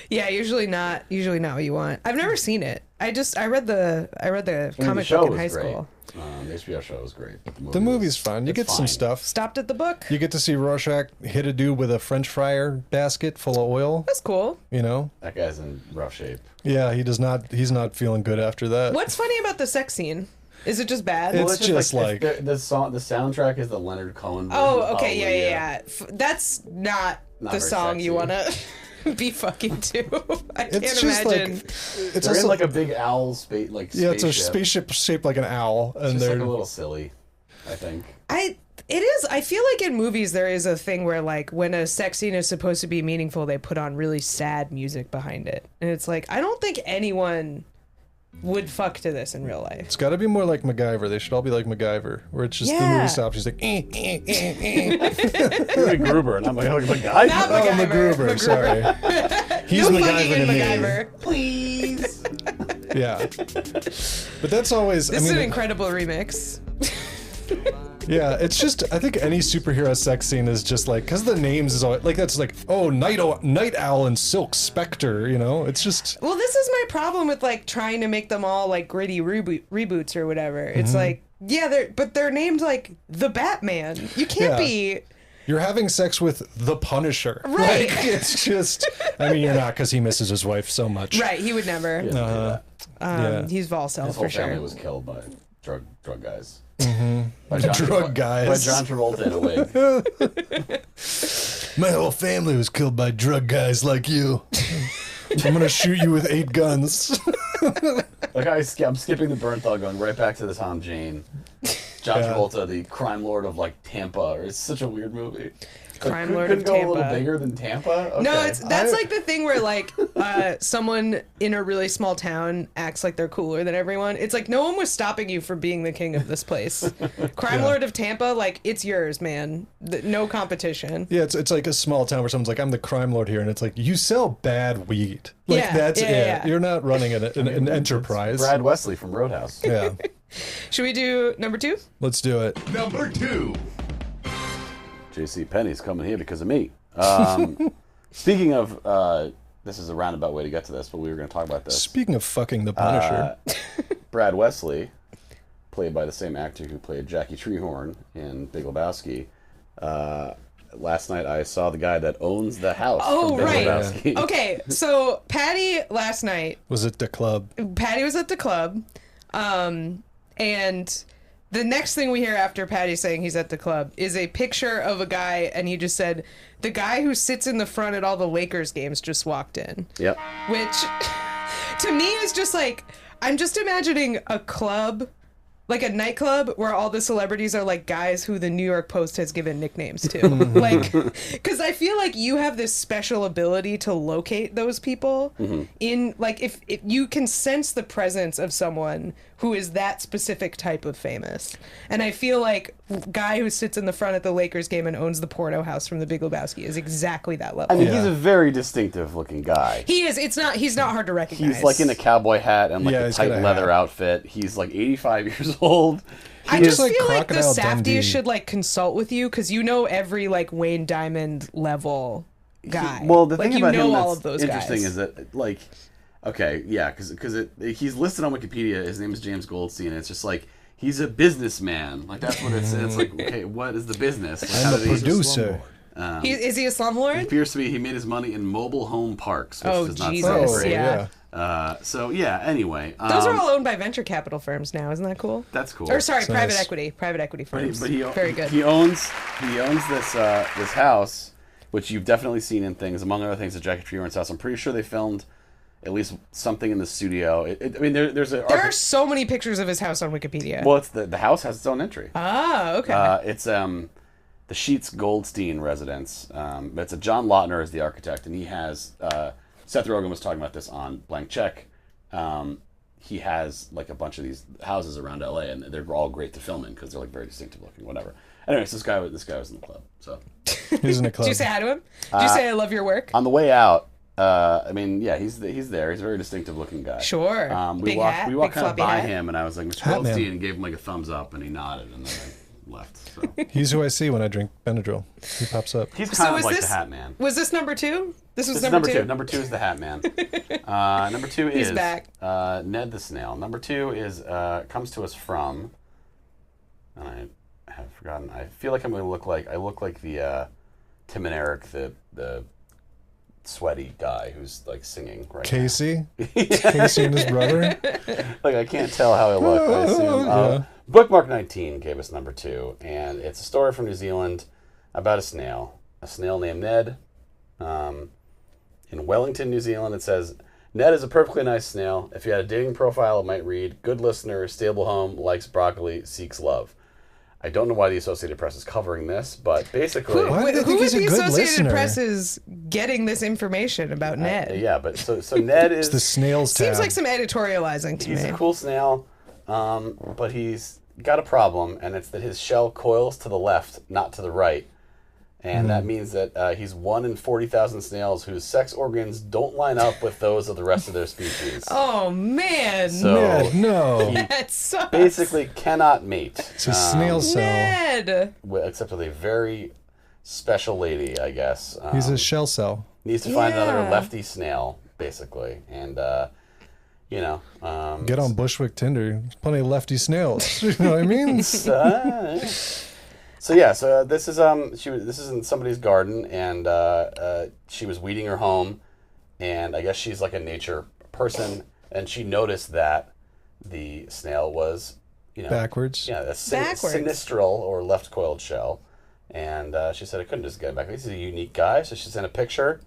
Yeah, usually not what you want. I've never seen it. I read the comic show book in was high great. school. The HBO show was great. But The movie's fun. You it's get some fine. stuff. Stopped at the book. You get to see Rorschach hit a dude with a French fryer basket full of oil. That's cool. You know? That guy's in rough shape. Yeah, he's not feeling good after that. What's funny about the sex scene? Is it just bad? It's just like the soundtrack is the Leonard Cohen version. Oh, okay, probably, yeah. That's not the very song you sexy. want to be fucking to. I it's can't just imagine. like it's They're also in like a big owl space, like yeah, it's a spaceship. spaceship shaped like an owl, and It's just they're like a little silly, I think. It is. I feel like in movies there is a thing where like when a sex scene is supposed to be meaningful, they put on really sad music behind it, and it's like I don't think anyone would fuck to this in real life. It's got to be more like MacGyver. They should all be like MacGyver, where it's just the Yeah. movie stops. She's like, You're like Gruber, and I'm like a guy. Not oh, MacGyver. MacGruber, sorry. He's No fucking MacGyver to in me. MacGyver. Please. Yeah, but that's always. This I is mean, an incredible remix. yeah, it's just. I think any superhero sex scene is just like because the names is always like that's like Night Owl and Silk Spectre. You know, it's just. Well, this is my problem with like trying to make them all like gritty reboots or whatever. It's like, yeah, they're named like the Batman. You can't Yeah. be You're having sex with the Punisher. Right. Like, it's just. I mean, you're not because he misses his wife so much. right. He would never. Yeah. He's Volcel His for whole family sure. was killed by drug guys. By drug guys. By John Travolta in a wig. My whole family was killed by drug guys like you. I'm gonna shoot you with 8 guns. Like I'm skipping the Bernthal, going right back to the Tom Jane. John Yeah. Travolta, the crime lord of like Tampa. It's such a weird movie. Crime Couldn't lord of go a little Tampa. bigger than Tampa. Okay. No, that's like the thing where like someone in a really small town acts like they're cooler than everyone. It's like no one was stopping you from being the king of this place. Crime Lord of Tampa, like it's yours, man. No competition. Yeah, it's like a small town where someone's like, I'm the crime lord here, and it's like, you sell bad weed. Like, Yeah, that's yeah, it. yeah. You're not running an enterprise. Brad Wesley from Roadhouse. Yeah, Should we do number 2? let's do it. Number 2. JC Penney's coming here because of me. Speaking of, this is a roundabout way to get to this, but we were going to talk about this. Speaking of fucking the Punisher, Brad Wesley, played by the same actor who played Jackie Treehorn in Big Lebowski. Last night I saw the guy that owns the house. Oh, from Big right. Lebowski. Okay, so Patty last night, was it the club? Patty was at the club, and the next thing we hear after Patty saying he's at the club is a picture of a guy, and he just said, the guy who sits in the front at all the Lakers games just walked in. Yep. Which, to me, is just like, I'm just imagining a club, like a nightclub where all the celebrities are like guys who the New York Post has given nicknames to. Like, because I feel like you have this special ability to locate those people in, like, if you can sense the presence of someone who is that specific type of famous. And I feel like guy who sits in the front at the Lakers game and owns the porno house from the Big Lebowski is exactly that level. I mean, Yeah. he's a very distinctive looking guy. He is. He's not hard to recognize. He's like in a cowboy hat and like Yeah, a he's tight got a leather hat. outfit. He's like 85 years old. I He's just like feel like the Crocodile Safdies Dundee. should like consult with you because you know every like Wayne Diamond level guy. Well, the like, thing you about know him all that's of those interesting guys. is that, like, okay, yeah, because he's listed on Wikipedia. His name is James Goldstein. And it's just like he's a businessman. Like that's what it's. It's like, okay, what is the business? Like, how I'm a did he- producer. Is he a slumlord? Appears to be he made his money in mobile home parks. Which Oh, does not Jesus, sound Oh, great. yeah. So yeah. Anyway, Those are all owned by venture capital firms now. Isn't that cool? that's cool. Or sorry, It's private nice. equity. Private equity firms. But he Very good. He owns this house, which you've definitely seen in things. Among other things, the Jackie Treehorn's house. I'm pretty sure they filmed at least something in the studio. I mean, there's a. There are so many pictures of his house on Wikipedia. Well, it's the house has its own entry. Oh, okay. It's the Sheets Goldstein residence. It's a John Lautner is the architect, and he has Seth Rogen was talking about this on Blank Check. He has like a bunch of these houses around LA, and they're all great to film in because they're like very distinctive looking, whatever. Anyways, this guy was in the club. So He's in a club. Did you say hi to him? Did you say I love your work? on the way out, I mean, yeah, he's there. He's a very distinctive looking guy. Sure. We Big walked hat, kind of floppy by hat. him, and I was like, Mr. Hat man. Goldstein, and gave him like a thumbs up, and he nodded, and then I left. So. He's who I see when I drink Benadryl. He pops up. He's So kind of was like this the Hat Man. Was this number 2? This was This is number 2. Number 2 is the Hat Man. Number 2 He's is back. Ned the Snail. Number 2 is comes to us from, and I have forgotten. I feel like I look like the Tim and Eric, the sweaty guy who's like singing right Casey? Casey and his brother? Like, I can't tell how I look, I assume. Bookmark 19 gave us number 2, and it's a story from New Zealand about a snail named Ned. In Wellington, New Zealand, it says, Ned is a perfectly nice snail. If you had a dating profile, it might read, good listener, stable home, likes broccoli, seeks love. I don't know why the Associated Press is covering this, but basically... Why do they Who think is he's a the good Associated listener? Press is getting this information about Ned? Yeah, but so Ned is... It's the snails tab. Seems like some editorializing to He's me. a cool snail, but he's got a problem, and it's that his shell coils to the left, not to the right. And that means that he's 1 in 40,000 snails whose sex organs don't line up with those of the rest of their species. Oh, man. So Ned, no. That sucks. basically cannot mate. It's a snail cell. Ned. Except with a very special lady, I guess. He's a shell cell. Needs to find another Yeah. lefty snail, basically. And, you know... Get on Bushwick Tinder. There's plenty of lefty snails. You know what I mean? So yeah, so this is this is in somebody's garden, and she was weeding her home, and I guess she's like a nature person, and she noticed that the snail was, Backwards. yeah, a Backwards. sinistral or left coiled shell, and she said I couldn't just get him back. He's a unique guy, so she sent a picture.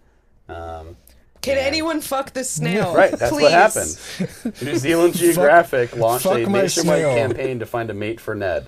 Can anyone fuck this snail? Right, that's Please. what happened. New Zealand Geographic launched fuck a my nationwide snail. campaign to find a mate for Ned.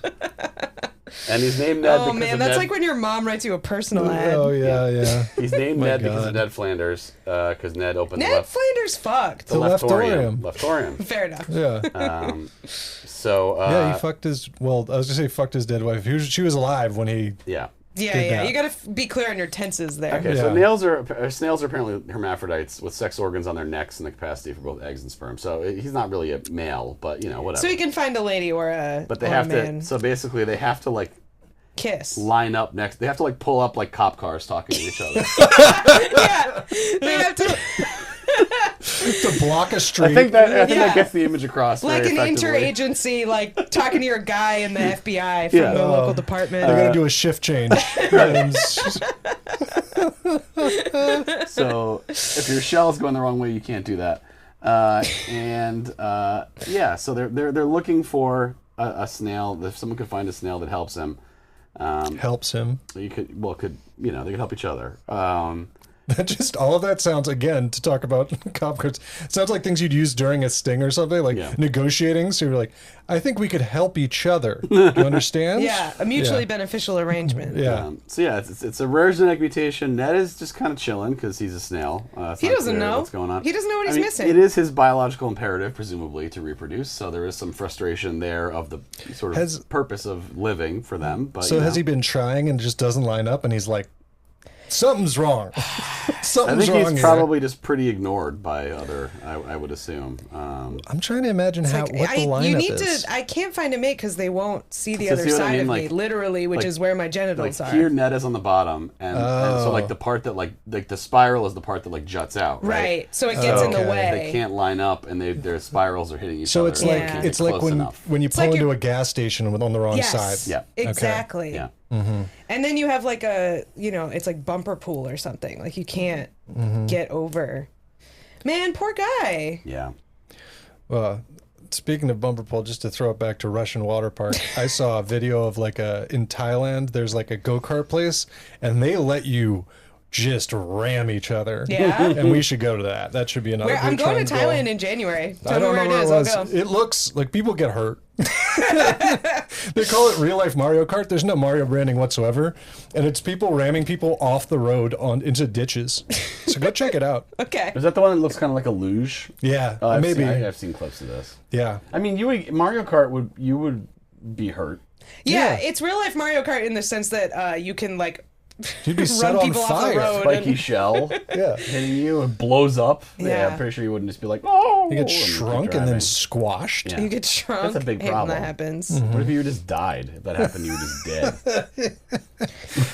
And he's named Ned Oh, because man, of that's Ned. like when your mom writes you a personal ad. Oh, yeah. He's named Ned because God. of Ned Flanders, because Ned opened Ned Flanders fucked. the leftorium. leftorium. Fair enough. Yeah. So Yeah, he fucked his, well, I was going to say fucked his dead wife. She was alive when he, yeah. Yeah, Did yeah. that. You gotta be clear on your tenses there. Okay, Yeah. so snails are apparently hermaphrodites with sex organs on their necks and the capacity for both eggs and sperm. So he's not really a male, but whatever. So you can find a lady or a but they or have a man. to. So basically, they have to like Kiss. line up next. They have to like pull up like cop cars talking to each other. Yeah. They have to to block a street. I think that Yeah. gets the image across. like very an effectively. interagency, like talking to your guy in the FBI from Yeah. the local They're department. going to do a shift change. And So if your shell is going the wrong way, you can't do that. Yeah, so they're looking for a snail. If someone could find a snail that helps him, helps him. they could help each other. That just, all of that sounds, again, to talk about cop cars, sounds like things you'd use during a sting or something, like Yeah. negotiating. So you're like, I think we could help each other. You understand? Yeah, a mutually beneficial arrangement. Yeah. So yeah, it's a rare genetic mutation. Ned is just kind of chilling because he's a snail. It's He not doesn't clear know. what's going on. He doesn't know what he's missing. It is his biological imperative, presumably, to reproduce. So there is some frustration there of the sort of purpose of living for them. But So has he been trying and it just doesn't line up and he's like, something's wrong. I Something's think wrong he's here. probably just pretty ignored by other. I would assume. I'm trying to imagine what the lineup is. I can't find a mate because they won't see the So other see what I side mean? of me, Like- literally, which like- is where my genitals Like are. here, Ned is on the bottom, and so like the part that like the spiral is the part that like juts out. Right, so it gets in the okay. way. They can't line up, and their spirals are hitting each So other. it's They like Yeah. can't it's get like close when enough. when you pull like into you're- a gas station on the wrong Yes, side. Yeah. exactly. Yeah. And then you have like it's like bumper pool or something. Like you can't get over. Man, poor guy. Yeah. Speaking of bumper pole, just to throw it back to Russian water park, I saw a video of in Thailand, there's like a go-kart place, and they let you just ram each other. Yeah? And we should go to that. That should be another I'm good going to trend Thailand in January. Tell I me don't where know where it it is. was. I'll go. It looks like people get hurt. They call it real life Mario Kart. There's no Mario branding whatsoever, and it's people ramming people off the road into ditches. So go check it out. Okay. Is that the one that looks kind of like a luge? Yeah, Maybe maybe. I've seen clips of this. Yeah. I mean, Mario Kart would be hurt. Yeah, Yeah. it's real life Mario Kart in the sense that you can like You'd be set run on people off the fire. road. Spiky shell Yeah. hitting you and blows up. Yeah. I'm pretty sure you wouldn't just be like, oh. You get and keep shrunk and then driving. squashed. Yeah. You get shrunk. That's a big Hate when problem. that happens. What if you just died? If that happened, you were just dead.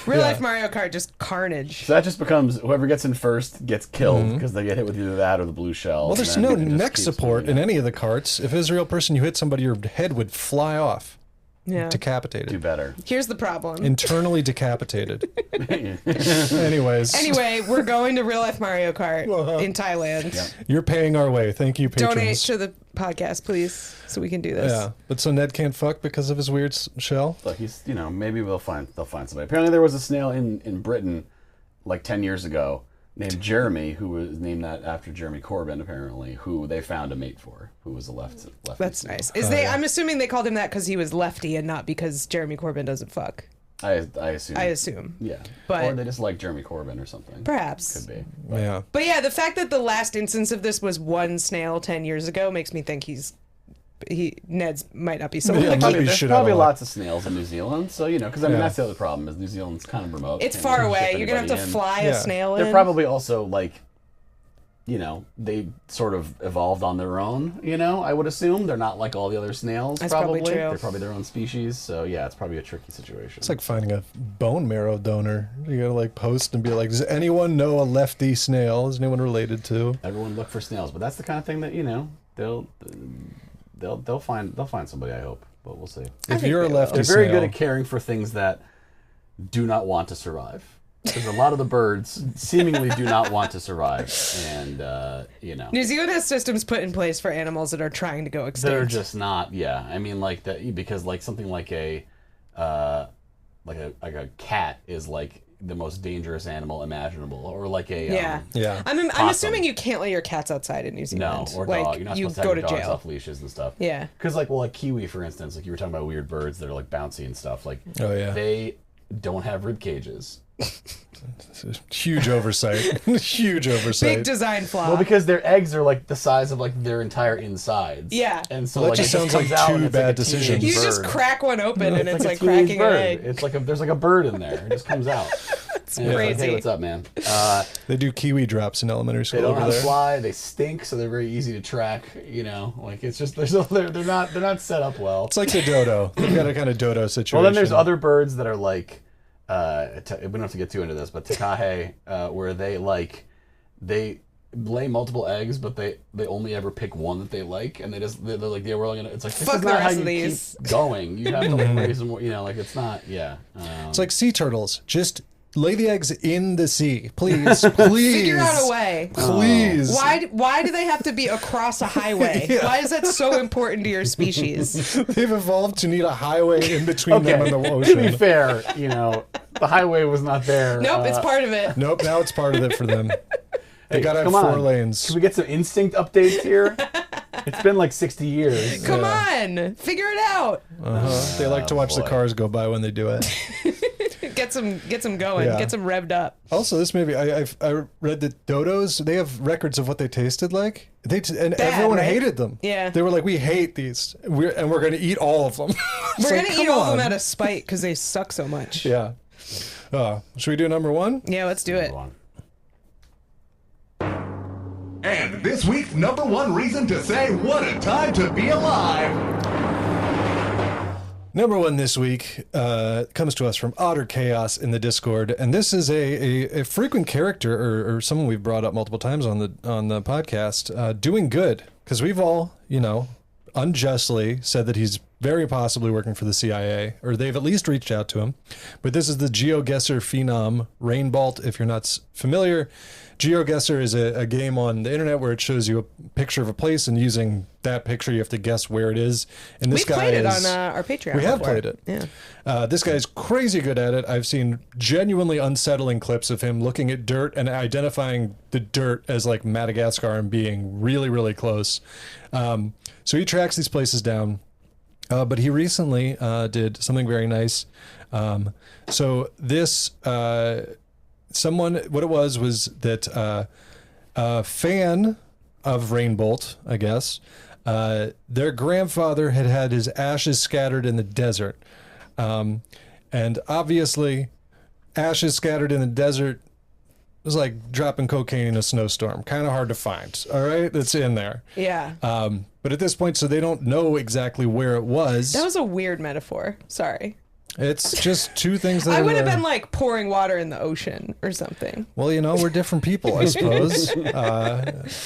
Real life Mario Kart, just carnage. So that just becomes whoever gets in first gets killed because they get hit with either that or the blue shell. Well, there's and no then it just neck keeps support moving in on. any of the carts. If it was a real person, you hit somebody, your head would fly off. Yeah. Decapitated. Do better. Here's the problem. Internally decapitated. Anyways. Anyway, we're going to Real Life Mario Kart in Thailand. You're paying our way. Thank you, patrons. Donate to the podcast, please, so we can do this. Yeah, but so Ned can't fuck because of his weird shell? Look, he's maybe they'll find somebody. Apparently, there was a snail in Britain like 10 years ago named Jeremy, who was named that after Jeremy Corbyn, apparently, who they found a mate for, who was a lefty. That's nice. I'm assuming they called him that because he was lefty and not because Jeremy Corbyn doesn't fuck. I assume. I assume. Yeah. But- or they just like Jeremy Corbyn or something. Perhaps. Could be. Yeah. But yeah, the fact that the last instance of this was one snail 10 years ago makes me think Ned's might not be so Yeah, lucky. might be There's shit out of probably luck. lots of snails in New Zealand, so because I mean that's the other problem is New Zealand's kind of remote. It's Can't far really away. ship You're gonna have to anybody in. fly Yeah. a snail in. They're probably also like, they sort of evolved on their own. I would assume they're not like all the other snails. That's probably true. They're probably their own species. So yeah, it's probably a tricky situation. It's like finding a bone marrow donor. You gotta like post and be like, does anyone know a lefty snail? Is anyone related to? Everyone look for snails, but that's the kind of thing that they'll find somebody. I hope, but we'll see. If think you're a they lefty They're very snail, good at caring for things that do not want to survive. Because a lot of the birds seemingly do not want to survive, and New Zealand has systems put in place for animals that are trying to go extinct. they're just not. Yeah, I mean, like that because like something like a cat is like the most dangerous animal imaginable, or like a yeah. I'm possum. assuming you can't let your cats outside in New no, Zealand. or like, dog. You're not you supposed to go have to your dogs jail. off leashes and stuff. Yeah. Because like kiwi, for instance, like you were talking about weird birds that are like bouncy and stuff. Like Oh, yeah. they don't have rib cages. Huge oversight. Huge oversight. Big design flaw. Well, because their eggs are like the size of like their entire insides. Yeah. And so Well, that like just it sounds comes like out two and it's bad like a decisions. teenage you just bird. crack one open and it's a like teenage cracking bird. an egg. It's like there's like a bird in there. It just comes out. It's Like, crazy. hey, what's up, man? They do kiwi drops in elementary They school don't know how over to there. fly. They stink, so they're very easy to track. Like it's just they're not set up well. It's like the dodo. They've got a kind of dodo situation. Well, then there's other birds that are like, we don't have to get too into this, but takahe, where they lay multiple eggs, but they only ever pick one that they like, and they're like, we're only gonna. It's like this Fuck is the not how rest you of these. keep going. You have to like raise them. Like it's not. Yeah. It's like sea turtles. Just lay the eggs in the sea, please. Please. Figure out a way. Please. Why do they have to be across a highway? Yeah. Why is that so important to your species? They've evolved to need a highway in between them and the To ocean. be fair, the highway was not there. Nope, it's part of it. Nope, now it's part of it for them. They gotta have come 4 on. lanes. Can we get some instinct updates here? It's been like 60 years. Come on, figure it out. They like to watch the boy. cars go by when they do it. Get some going. Yeah. Get some revved up. Also, this movie, I read that dodos, they have records of what they tasted like. Everyone right? hated them. Yeah. They were like, we hate these. We're going to eat all of them. It's We're like, gonna eat come all of on. them out of spite because they suck so much. Yeah. Should we do number 1? Yeah, let's do it. Go on. And this week's number 1 reason to say what a time to be alive. Number 1 this week comes to us from Otter Chaos in the Discord, and this is a frequent character or someone we've brought up multiple times on the podcast, doing good, because we've all unjustly said that he's very possibly working for the CIA, or they've at least reached out to him. But this is the Geoguessr phenom Rainbolt. If you're not familiar, Geoguessr is a game on the internet where it shows you a picture of a place, and using that picture you have to guess where it is. And this We've guy played it is, on our Patreon. we have before. played it. Yeah. This guy's crazy good at it. I've seen genuinely unsettling clips of him looking at dirt and identifying the dirt as like Madagascar and being really, really close. So he tracks these places down. But he recently did something very nice. So this, what it was that a fan of Rainbolt, I guess, their grandfather had his ashes scattered in the desert. And obviously, ashes scattered in the desert is like dropping cocaine in a snowstorm. Kind of hard to find. All right, it's in there. Yeah. But at this point, so they don't know exactly where it was. That was a weird metaphor. Sorry. It's just two things that I would have been like pouring water in the ocean or something. Well, we're different people, I suppose.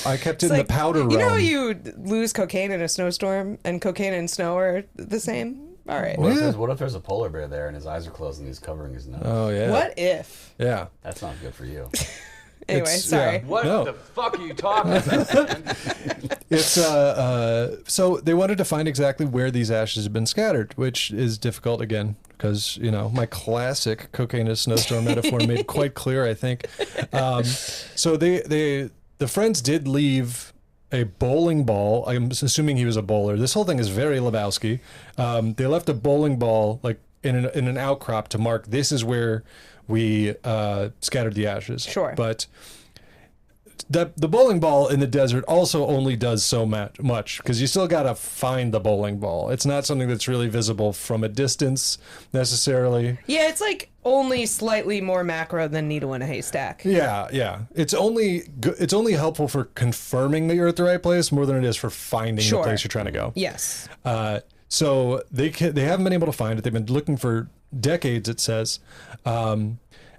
I kept it in the powder realm. You know how you lose cocaine in a snowstorm and cocaine and snow are the same? All right. What if there's a polar bear there and his eyes are closed and he's covering his nose? Oh, yeah. What if? Yeah. That's not good for you. Anyway, sorry. Yeah. What No. the fuck are you talking about, man? It's so they wanted to find exactly where these ashes had been scattered, which is difficult again because my classic cocaine in a snowstorm metaphor made quite clear, I think. So the friends did leave a bowling ball. I'm assuming he was a bowler. This whole thing is very Lebowski. They left a bowling ball like in an outcrop to mark this is where we scattered the ashes. Sure. But the bowling ball in the desert also only does so much because you still got to find the bowling ball. It's not something that's really visible from a distance necessarily. Yeah, it's like only slightly more macro than needle in a haystack. Yeah. It's only helpful for confirming that you're at the right place more than it is for finding the place you're trying to go. Yes. So they haven't been able to find it. They've been looking for decades, it says.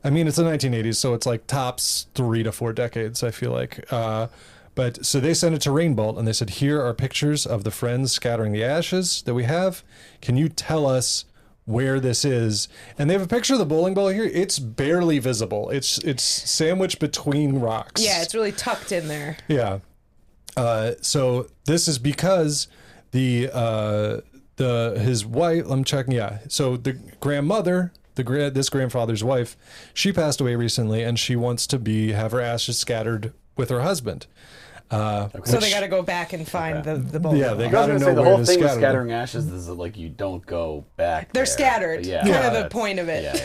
I mean, it's the 1980s, so it's like tops 3 to 4 decades, I feel like. But so they sent it to Rainbolt, and they said, here are pictures of the friends scattering the ashes that we have. Can you tell us where this is? And they have a picture of the bowling ball here. It's barely visible. It's sandwiched between rocks. Yeah, it's really tucked in there. Yeah. So this is because his wife, I'm checking, yeah. So the grandmother, this grandfather's wife, she passed away recently, and she wants to have her ashes scattered with her husband. So they got to go back and find the bowl. Yeah, they I was got to gonna know say the where whole to thing with scatter them. scattering ashes is that like you don't go back. They're there. scattered. Yeah, Kind of the that's- point of it. Yeah.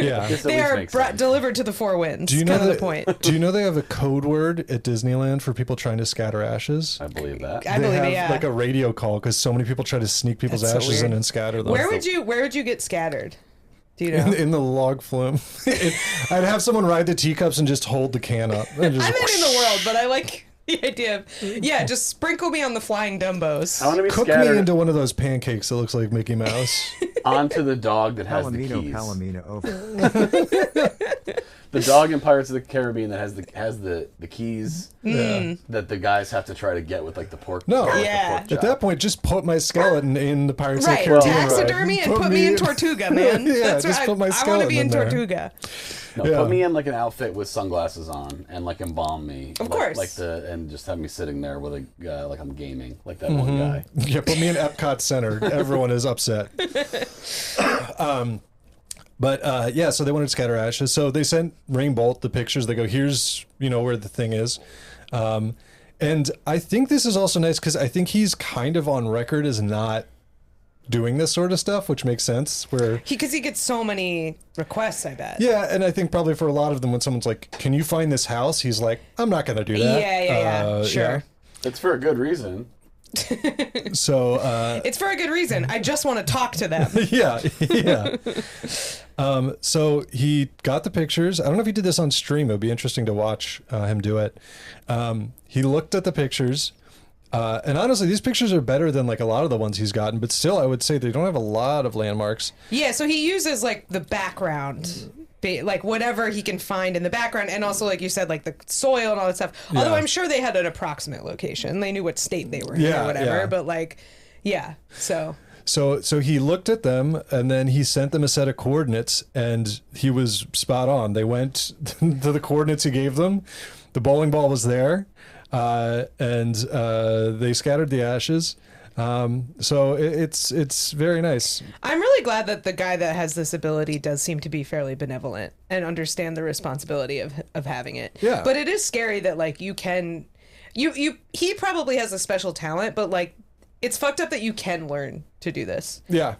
Yeah. This at They least are makes sense. delivered to the four winds. Do you know kind of that, the point. Do you know they have a code word at Disneyland for people trying to scatter ashes? I believe that. I They believe have it, yeah. like a radio call because so many people try to sneak people's That's so ashes in weird. and scatter them. Where would you get scattered? Do you know? in the log flume. I'd have someone ride the teacups and just hold the can up. And just I'm in the world, but I like the idea of just sprinkle me on the flying Dumbos. I want to be cook scattered me into one of those pancakes that looks like Mickey Mouse. onto the dog that has the Palomino, keys. over. The dog in Pirates of the Caribbean that has the keys Yeah. that the guys have to try to get with like the pork. No. with the Yeah. pork At chop. that point, just put my skeleton in the Pirates of Right, the Caribbean ride. taxidermy and put me in Tortuga, man. Yeah, That's just right. put my I want to skeleton be in in there. Tortuga. No, Yeah. put me in like an outfit with sunglasses on and like embalm me. Of like, course. and just have me sitting there with a like I'm gaming like that one guy. Yeah, put me in Epcot Center. Everyone is upset. So they wanted to scatter ashes. So they sent Rainbolt the pictures. They go, here's, where the thing is. And I think this is also nice because I think he's kind of on record as not doing this sort of stuff, which makes sense. Because he gets so many requests, I bet. Yeah, and I think probably for a lot of them, when someone's like, can you find this house? He's like, I'm not going to do that. Yeah. Sure. It's for a good reason. So It's for a good reason. I just want to talk to them. yeah. So he got the pictures. I don't know if he did this on stream. It would be interesting to watch him do it. He looked at the pictures. And honestly, these pictures are better than like a lot of the ones he's gotten, but still, I would say they don't have a lot of landmarks. Yeah, so he uses like the background, like whatever he can find in the background, and also like you said, like the soil and all that stuff. Although Yeah. I'm sure they had an approximate location. They knew what state they were in Yeah, or whatever. yeah. But like, yeah, so. So he looked at them and then he sent them a set of coordinates and he was spot on. They went to the coordinates he gave them. The bowling ball was there, and they scattered the ashes. So it's very nice. I'm really glad that the guy that has this ability does seem to be fairly benevolent and understand the responsibility of having it. Yeah. But it is scary that like he probably has a special talent, but like it's fucked up that you can learn to do this. Yeah.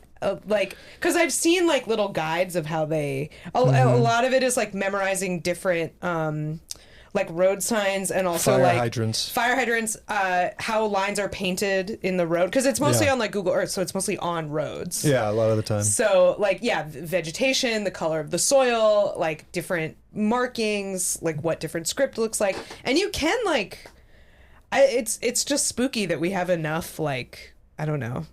Like, because I've seen like little guides of how a lot of it is like memorizing different like road signs and also Fire like hydrants. Fire hydrants, how lines are painted in the road, because it's mostly on like Google Earth, so it's mostly on roads. Yeah, a lot of the time. So like vegetation, the color of the soil, like different markings, like what different script looks like, and you can like, it's just spooky that we have enough like, I don't know.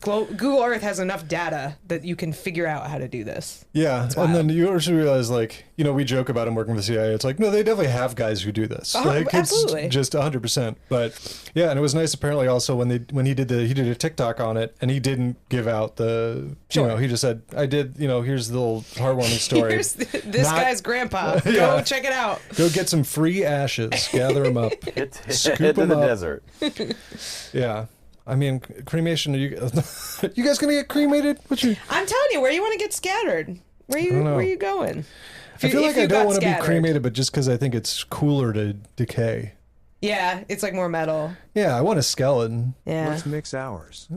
Google Earth has enough data that you can figure out how to do this. Yeah, and then you also realize, like, you know, we joke about him working for the CIA. It's like, no, they definitely have guys who do this. Like, absolutely. It's just 100%. But yeah, and it was nice apparently also when he did a TikTok on it, and he didn't give out the, you know, he just said, I did, you know, here's the little heartwarming story. Here's this guy's grandpa. Go check it out. Go get some free ashes, gather them up, scoop Hit to them the up. desert. Yeah. I mean, cremation. Are you guys gonna get cremated? I'm telling you, where you want to get scattered? Where you going? I feel like I don't want to be cremated, but just because I think it's cooler to decay. Yeah, it's like more metal. Yeah, I want a skeleton. Yeah. Let's mix ours.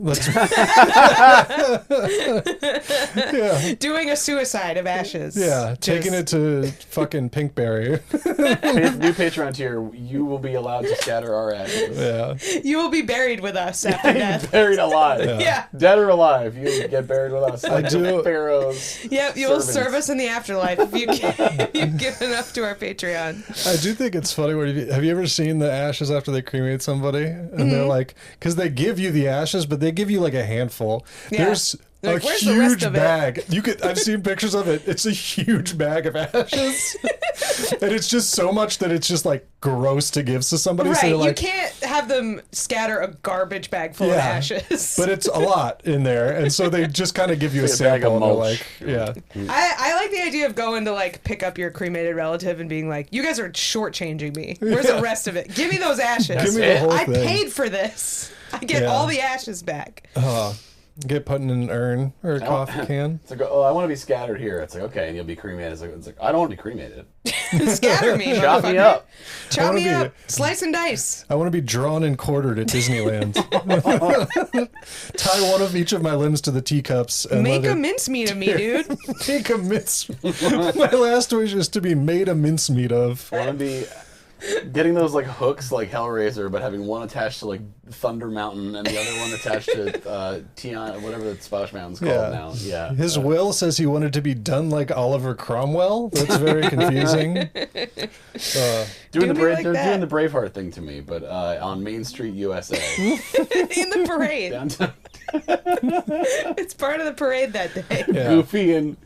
Doing a suicide of ashes. Yeah, taking it to fucking Pinkberry. New Patreon tier, you will be allowed to scatter our ashes. Yeah. You will be buried with us after death. Buried alive. Yeah. Dead or alive, you get buried with us. Like do. Pharaohs. Yep, you will servants. serve us in the afterlife if you give enough to our Patreon. I do think it's funny. Have you ever seen the ashes after they cremate somebody? And they're like, because they give you the ashes, but they give you like a handful. Yeah. There's Like, a where's the rest huge of it? bag. I've seen pictures of it. It's a huge bag of ashes. And it's just so much that it's just like gross to give to somebody. Right, So you're you like, can't have them scatter a garbage bag full of ashes. but it's a lot in there. And so they just kind of give you a It's like a bag sample. of And they're mulch. like, yeah. I like the idea of going to like pick up your cremated relative and being like, you guys are shortchanging me. Where's the rest of it? Give me those ashes. Give me the whole I thing. paid for this. I get all the ashes back. Get put in an urn or a coffee can. It's like, oh, I want to be scattered here. It's like, okay, and you'll be cremated. It's like I don't want to be cremated. Scatter me, Chop me motherfucker. up. Chop wanna me be- up. Slice and dice. I want to be drawn and quartered at Disneyland. Tie one of each of my limbs to the teacups and Make let a it mincemeat of me, dude. make a mince. My last wish is to be made a mincemeat of. I want to be getting those like hooks like Hellraiser, but having one attached to like Thunder Mountain and the other one attached to Tiana, whatever the Splash Mountain's called now. Yeah. His will says he wanted to be done like Oliver Cromwell. That's very confusing. Doing Do me like they're that. doing the Braveheart thing to me, but on Main Street, USA. In the parade. Downtown. It's part of the parade that day. Yeah. Goofy and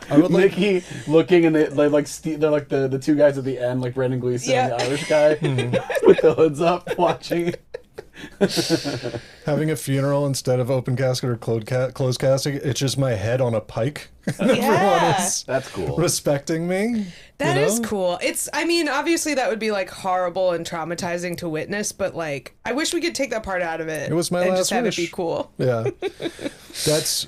I would like. Mickey looking, and they're like the two guys at the end, like Brandon Gleeson and Yeah. the Irish guy with the hoods up, watching. Having a funeral instead of open casket or closed casket, it's just my head on a pike. Everyone Yeah. is That's cool. respecting me. That you is know? cool. I mean, obviously that would be like horrible and traumatizing to witness, but like, I wish we could take that part out of it. It was my and last just have wish. it be cool. Yeah. That's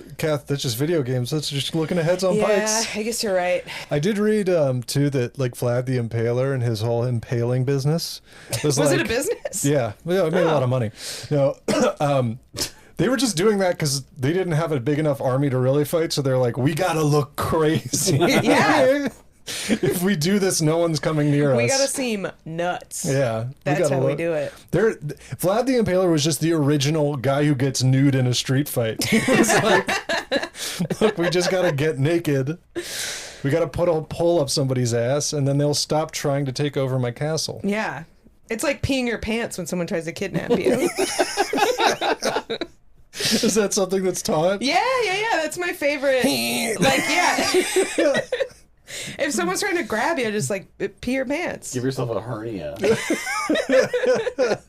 just video games. That's just looking at heads on Yeah, pikes. I guess you're right. I did read too that like Vlad the Impaler and his whole impaling business was Was like, it a business? Yeah, it made a lot of money. No, they were just doing that because they didn't have a big enough army to really fight. So they're like, we gotta look crazy. Yeah. If we do this, no one's coming near us. We gotta seem nuts. Yeah, That's how we do it. Vlad the Impaler was just the original guy who gets nude in a street fight. He was like, look, we just gotta get naked. We gotta put a pole up somebody's ass, and then they'll stop trying to take over my castle. Yeah. It's like peeing your pants when someone tries to kidnap you. Is that something that's taught? Yeah. That's my favorite. Like, yeah. If someone's trying to grab you, just like pee your pants. Give yourself a hernia.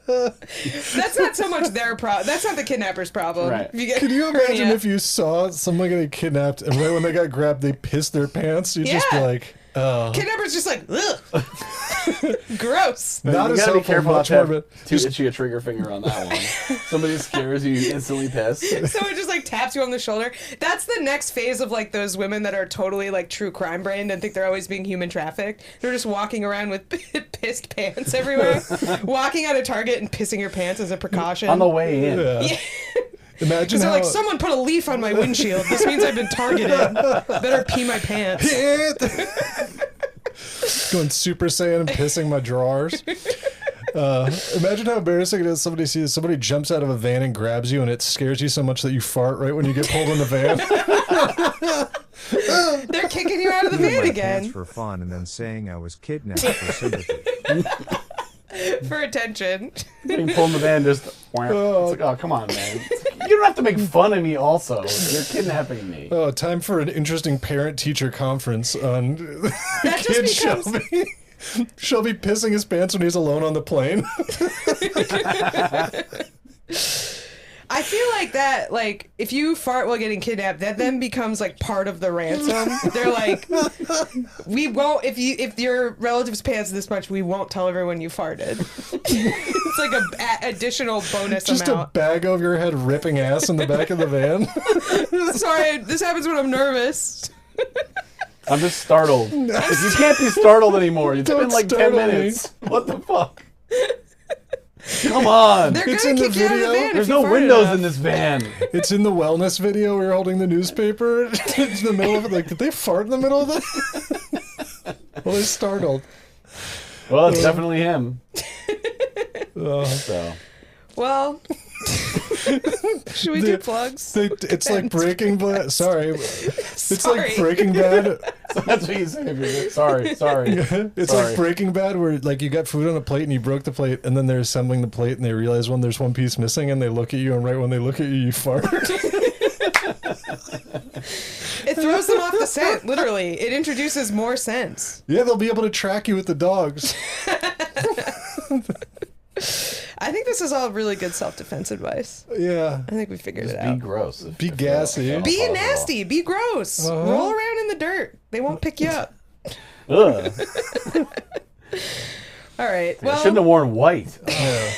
That's not so much their problem. That's not the kidnapper's problem. Right. If you get Could you imagine hernia. if you saw someone getting kidnapped and right when they got grabbed, they pissed their pants? You'd just be Yeah. like, oh. Kidnapper's just like, ugh. Gross. Not you as gotta be helpful, careful not much to more, have but too itchy a trigger finger on that one. Somebody scares you, you instantly piss. Someone just like taps you on the shoulder. That's the next phase of like those women that are totally like true crime brained and think they're always being human trafficked. They're just walking around with pissed pants everywhere. Walking out of Target and pissing your pants as a precaution. On the way in. yeah. Imagine Because they're how like, someone put a leaf on my windshield. This means I've been targeted. Better pee my pants. Going Super Saiyan and pissing my drawers. Imagine how embarrassing it is. Somebody jumps out of a van and grabs you, and it scares you so much that you fart right when you get pulled in the van. They're kicking you out of the van again. For fun and then saying I was kidnapped for sympathy. For attention. Getting pulled in the van, just it's like, oh, come on, man. You don't have to make fun of me also. You're kidnapping me. Oh, time for an interesting parent-teacher conference on That kid just becomes... Shelby. Shelby pissing his pants when he's alone on the plane. I feel like that, like, if you fart while getting kidnapped, that then becomes, like, part of the ransom. They're like, we won't, if your relative's pants this much, we won't tell everyone you farted. It's like a additional bonus Just amount. a bag over your head ripping ass in the back of the van. Sorry, this happens when I'm nervous. I'm just startled. If you can't be startled anymore, it's been like 10 startle me. minutes. What the fuck? Come on. They're It's gonna in the kick you out of the video. van There's if you no fart windows enough. in this van. It's in the wellness video. We were holding the newspaper. It's in the middle of it. Like, did they fart in the middle of that? Well, they're startled. Well, it's definitely him. Oh. So. Well, should we do plugs? It's like Breaking Bad. Sorry. It's Sorry. like Breaking Bad. That's what you say. If you're sorry. It's Sorry. like Breaking Bad, where like you got food on a plate and you broke the plate, and then they're assembling the plate and they realize when there's one piece missing, and they look at you, and right when they look at you, you fart. It throws them off the scent, literally. It introduces more scents. Yeah, they'll be able to track you with the dogs. I think this is all really good self-defense advice. Yeah. I think we figured it Be out. gross. Be gassy. Be nasty. Be gross. Roll around in the dirt. They won't pick you up. Ugh. All right. I Well, shouldn't have worn white.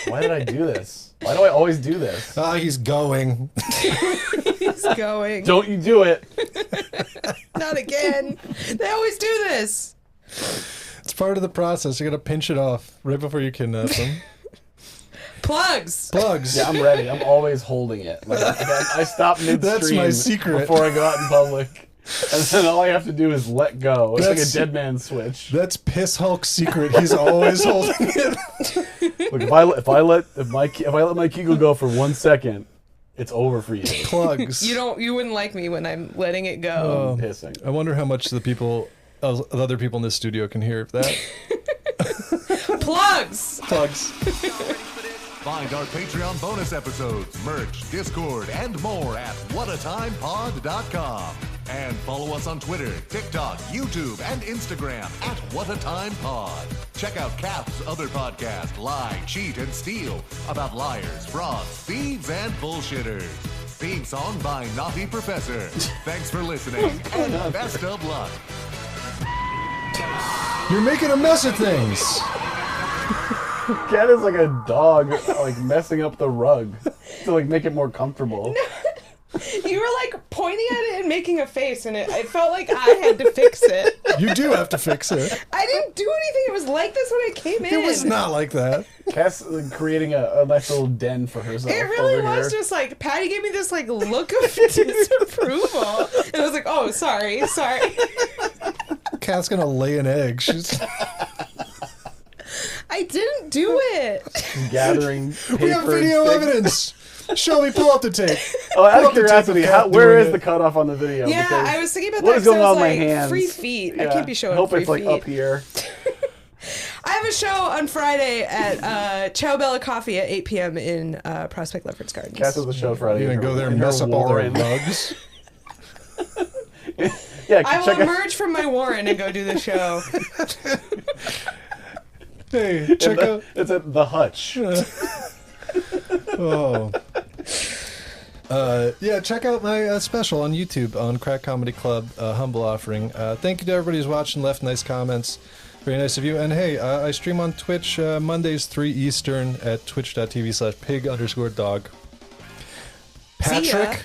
Why did I do this? Why do I always do this? Ah, he's going. he's going. Don't you do it. Not again. They always do this. It's part of the process. You gotta pinch it off right before you kidnap them. Plugs. Plugs. Yeah, I'm ready. I'm always holding it. Like, I stop midstream That's my secret. before I go out in public. And then all I have to do is let go. It's like a That's- dead man's switch. That's Piss Hulk's secret. He's always holding it. Look, if I let my Kegel go for 1 second, it's over for you. Plugs. You wouldn't like me when I'm letting it go. I'm pissing. I wonder how much the other people in this studio can hear of that. Plugs. Plugs. Find our Patreon bonus episodes, merch, Discord, and more at whatatimepod.com. And follow us on Twitter, TikTok, YouTube, and Instagram at whatatimepod. Check out Cap's other podcast, Lie, Cheat, and Steal, about liars, frauds, thieves, and bullshitters. Theme song by Naughty Professor. Thanks for listening, and best of luck. You're making a mess of things. Cat is like a dog, like messing up the rug to like make it more comfortable. You were like pointing at it and making a face, and it felt like I had to fix it. You do have to fix it. I didn't do anything. It was like this when I came in. It was not like that. Cat's like, creating a nice little den for herself. It really over was here. just like Patty gave me this like look of disapproval, and I was like, "Oh, sorry." Cat's gonna lay an egg. She's... I didn't do it. gathering paper We have video and sticks. evidence. Show me, pull up the tape. Oh, out Pull of up the tape curiosity, of Cat where doing is it. the cutoff on the video? Yeah, Because I was thinking about what that. is going 'cause I on was my like, hands? free feet. I Yeah. can't be showing Hope free it's like feet. up here. I have a show on Friday at Ciao Bella Coffee at 8 p.m. in Prospect Lefferts Gardens. Cat does the show Friday. You gonna go there and in her mess up all their warren. rugs? Yeah, I will check out. emerge from my warren and go do the show. Hey, check out. It's at the Hutch. Oh. Yeah, check out my special on YouTube on Crack Comedy Club, Humble Offering. Thank you to everybody who's watched and left nice comments. Very nice of you. And hey, I stream on Twitch Mondays 3 Eastern at twitch.tv/pig_dog. Patrick?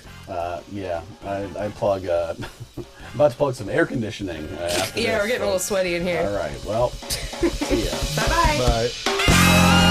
Yeah, I plug. I'm about to plug some air conditioning. After Yeah, this, we're getting a little sweaty in here. All right, well, see ya. Bye-bye. Bye.